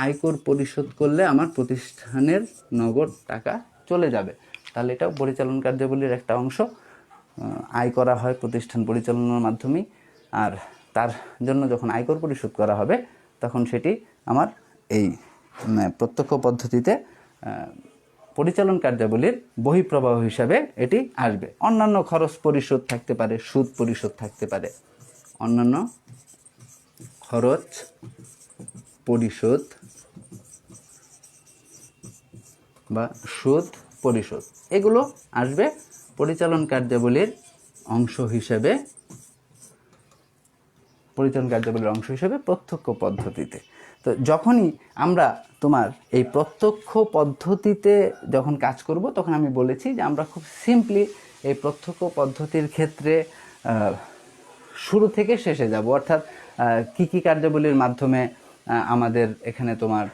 Speaker 1: আয়কর পরিশোধ করলে আমার প্রতিষ্ঠানের নগদ টাকা চলে যাবে, তাহলে এটাও পরিচালন কার্যাবলীর একটা অংশ। আয় করা হয় প্রতিষ্ঠান পরিচালনার মাধ্যমেই, আর তার জন্য যখন আয়কর পরিশোধ করা হবে, তখন সেটি আমার এই প্রত্যক্ষ পদ্ধতিতে পরিচালন কার্যাবলীর বহিঃপ্রবাহ হিসাবে এটি আসবে। অন্যান্য খরচ পরিশোধ থাকতে পারে, সুদ পরিশোধ থাকতে পারে, অন্যান্য খরচ পরিশোধ বা সুদ পরিশোধ, এগুলো আসবে পরিচালন কার্যাবলীর অংশ হিসেবে, পরিচালন কার্যাবলীর অংশ হিসেবে প্রত্যক্ষ পদ্ধতিতে। তো যখনই আমরা তোমার এই প্রত্যক্ষ পদ্ধতিতে যখন কাজ করব, তখন আমি বলেছি যে আমরা খুব সিম্পলি এই প্রত্যক্ষ পদ্ধতির ক্ষেত্রে শুরু থেকে শেষে যাব, অর্থাৎ কি কি কার্যাবলীর মাধ্যমে আমাদের এখানে তোমার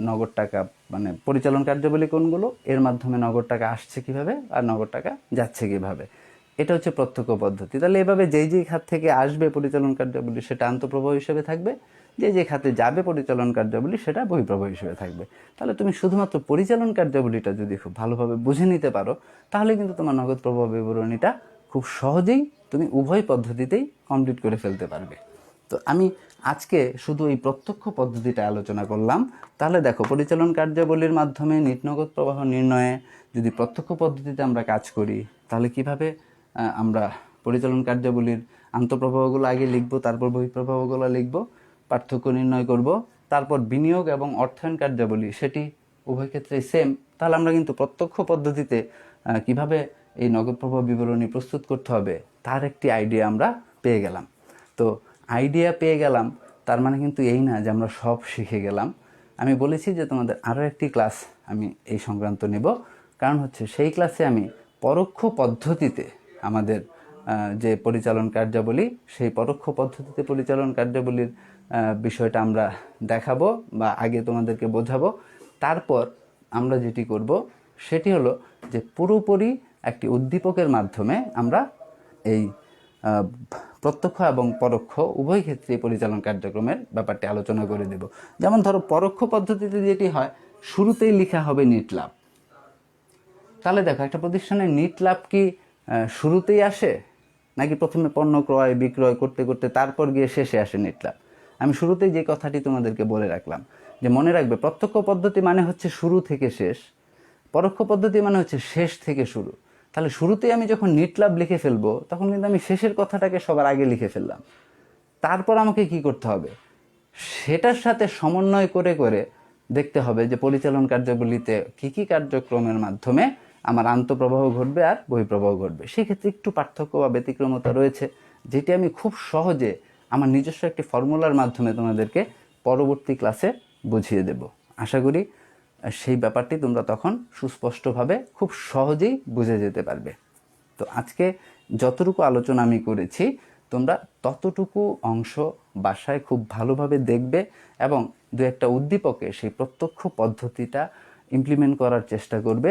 Speaker 1: নগদ টাকা, মানে পরিচালন কার্যাবলী কোনগুলো, এর মাধ্যমে নগদ টাকা আসছে কিভাবে আর নগদ টাকা যাচ্ছে কিভাবে, এটা হচ্ছে প্রত্যক্ষ পদ্ধতি। তাহলে এভাবে যেই যেই খাত থেকে আসবে পরিচালন কার্যাবলী সেটা আন্তঃপ্রবাহ হিসেবে থাকবে, যে খাতে যাবে পরিচালন কার্যাবলী সেটা বহিঃপ্রবাহ হিসেবে থাকবে। তাহলে তুমি শুধুমাত্র পরিচালন কার্যাবলীটা যদি খুব ভালোভাবে বুঝে নিতে পারো, তাহলে কিন্তু তোমার নগদ প্রবাহ বিবরণীটা খুব সহজেই তুমি উভয় পদ্ধতিতেই কমপ্লিট করে ফেলতে পারবে। তো আমি আজকে শুধু এই প্রত্যক্ষ পদ্ধতিটা আলোচনা করলাম। তাহলে দেখো, পরিচালন কার্যাবলীর মাধ্যমে নিট নগদ প্রবাহ নির্ণয়ে যদি প্রত্যক্ষ পদ্ধতিতে আমরা কাজ করি, তাহলে কিভাবে আমরা পরিচালন কার্যাবলীর আন্তঃপ্রবাহগুলো আগে লিখব, তারপর বহিঃপ্রবাহগুলো লিখব, পার্থক্য নির্ণয় করব, তারপর বিনিয়োগ এবং অর্থায়ন কার্যাবলী সেটি উভয় ক্ষেত্রেই সেম। তাহলে আমরা কিন্তু প্রত্যক্ষ পদ্ধতিতে কিভাবে এই নগদ প্রবাহ বিবরণী প্রস্তুত করতে হবে তার একটি আইডিয়া আমরা পেয়ে গেলাম। তো আইডিয়া পেয়ে গেলাম তার মানে কিন্তু এই না যে আমরা সব শিখে গেলাম। আমি বলেছি যে তোমাদের আরও একটি ক্লাস আমি এই সংক্রান্ত নেব, কারণ হচ্ছে সেই ক্লাসে আমি পরোক্ষ পদ্ধতিতে আমাদের যে পরিচালন কার্যাবলী, সেই পরোক্ষ পদ্ধতিতে পরিচালন কার্যাবলীর বিষয়টা আমরা দেখাবো বা আগে তোমাদেরকে বোঝাবো। তারপর আমরা যেটি করব সেটি হলো যে পুরোপুরি একটি উদ্দীপকের মাধ্যমে আমরা এই প্রত্যক্ষ এবং পরোক্ষ উভয় ক্ষেত্রে পরিচালন কার্যক্রমের ব্যাপারটি আলোচনা করে দেব। যেমন ধরো, পরোক্ষ পদ্ধতিতে যেটি হয়, শুরুতেই লেখা হবে নিট লাভ। তাহলে দেখো, একটা প্রতিষ্ঠানের নিট লাভ কি শুরুতেই আসে, নাকি প্রথমে পণ্য ক্রয় বিক্রয় করতে করতে তারপর গিয়ে শেষে আসে নিট লাভ? আমি শুরুতেই যে কথাটি তোমাদেরকে বলে রাখলাম যে মনে রাখবে, প্রত্যক্ষ পদ্ধতি মানে হচ্ছে শুরু থেকে শেষ, পরোক্ষ পদ্ধতি মানে হচ্ছে শেষ থেকে শুরু। তাহলে শুরুতেই আমি যখন নিট লাভ লিখে ফেলবো, তখন কিন্তু আমি শেষের কথাটাকে সবার আগে লিখে ফেললাম। তারপর আমাকে কি করতে হবে, সেটার সাথে সমন্বয় করে করে দেখতে হবে যে পরিচালন কার্যাবলীতে কি কি কার্যক্রমের মাধ্যমে আমার আন্তঃপ্রবাহ ঘটবে আর বহিঃপ্রবাহ ঘটবে। সেক্ষেত্রে একটু পার্থক্য বা ব্যতিক্রমতা রয়েছে, যেটি আমি খুব সহজে আমার নিজস্ব একটি ফর্মুলার মাধ্যমে তোমাদেরকে পরবর্তী ক্লাসে বুঝিয়ে দেব। আশা করি সেই ব্যাপারটি তোমরা তখন সুস্পষ্টভাবে খুব সহজেই বুঝে যেতে পারবে। তো আজকে যতটুকু আলোচনা আমি করেছি তোমরা ততটুকু অংশ বাসায় খুব ভালোভাবে দেখবে এবং দু একটা উদ্দীপকে সেই প্রত্যক্ষ পদ্ধতিটা ইমপ্লিমেন্ট করার চেষ্টা করবে।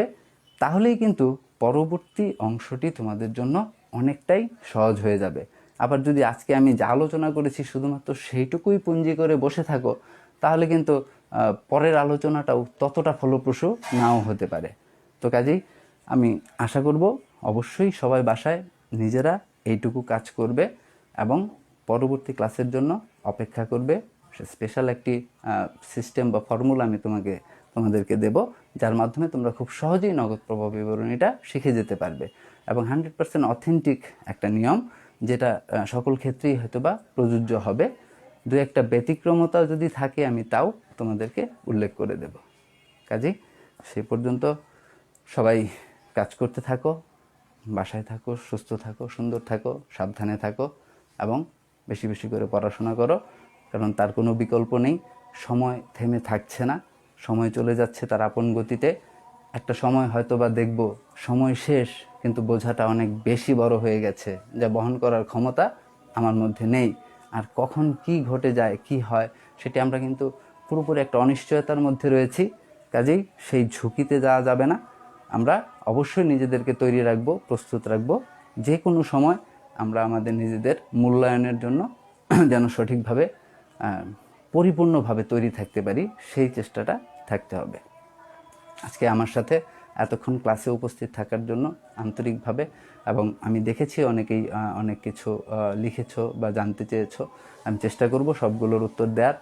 Speaker 1: তাহলেই কিন্তু পরবর্তী অংশটি তোমাদের জন্য অনেকটাই সহজ হয়ে যাবে। আবার যদি আজকে আমি যা আলোচনা করেছি শুধুমাত্র সেইটুকুই পুঁজি করে বসে থাকো, তাহলে কিন্তু পরের আলোচনাটাও ততটা ফলপ্রসূ নাও হতে পারে। তো কাজেই আমি আশা করব অবশ্যই সবাই বাসায় নিজেরা এইটুকু কাজ করবে এবং পরবর্তী ক্লাসের জন্য অপেক্ষা করবে। স্পেশাল একটি সিস্টেম বা ফর্মুলা আমি তোমাদেরকে দেব, যার মাধ্যমে তোমরা খুব সহজেই নগদ প্রবাহ বিবরণীটা শিখে যেতে পারবে এবং 100% অথেন্টিক একটা নিয়ম, যেটা সকল ক্ষেত্রেই হয়তোবা প্রযোজ্য হবে। দু একটা ব্যতিক্রমতা যদি থাকে আমি তাও তোমাদেরকে উল্লেখ করে দেব। কাজেই সেই পর্যন্ত সবাই কাজ করতে থাকো, বাসায় থাকো, সুস্থ থাকো, সুন্দর থাকো, সাবধানে থাকো এবং বেশি বেশি করে পড়াশোনা করো, কারণ তার কোনো বিকল্প নেই। সময় থেমে থাকছে না, সময় চলে যাচ্ছে তার আপন গতিতে। একটা সময় হয়তো বা দেখব সময় শেষ, কিন্তু বোঝাটা অনেক বেশি বড় হয়ে গেছে, যা বহন করার ক্ষমতা আমার মধ্যে নেই। আর কখন কি ঘটে যায়, কি হয়, সেটি আমরা কিন্তু পুরোপুরি একটা অনিশ্চয়তার মধ্যে রয়েছি। কাজেই সেই ঝুঁকিতে যাওয়া যাবে না। আমরা অবশ্যই নিজেদেরকে তৈরি রাখবো, প্রস্তুত রাখবো, যে কোনো সময় আমরা আমাদের নিজেদের মূল্যায়নের জন্য যেন সঠিকভাবে পরিপূর্ণভাবে তৈরি থাকতে পারি, সেই চেষ্টাটা থাকতে হবে। আজকে আমার সাথে এতক্ষণ ক্লাসে উপস্থিত থাকার জন্য আন্তরিকভাবে, এবং আমি দেখেছি অনেকেই অনেক কিছু লিখেছো বা জানতে চেয়েছো, আমি চেষ্টা করব সবগুলোর উত্তর দেওয়ার।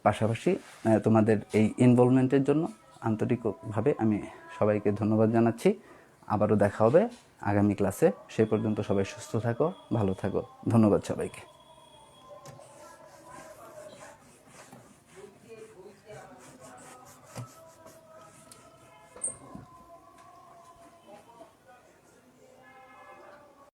Speaker 1: পাশাপাশি তোমাদের এই ইনভলভমেন্টের জন্য আন্তরিকভাবে আমি সবাইকে ধন্যবাদ জানাচ্ছি। আবারও দেখা হবে আগামী ক্লাসে। সেই পর্যন্ত সবাই সুস্থ থাকো, ভালো থাকো। ধন্যবাদ সবাইকে।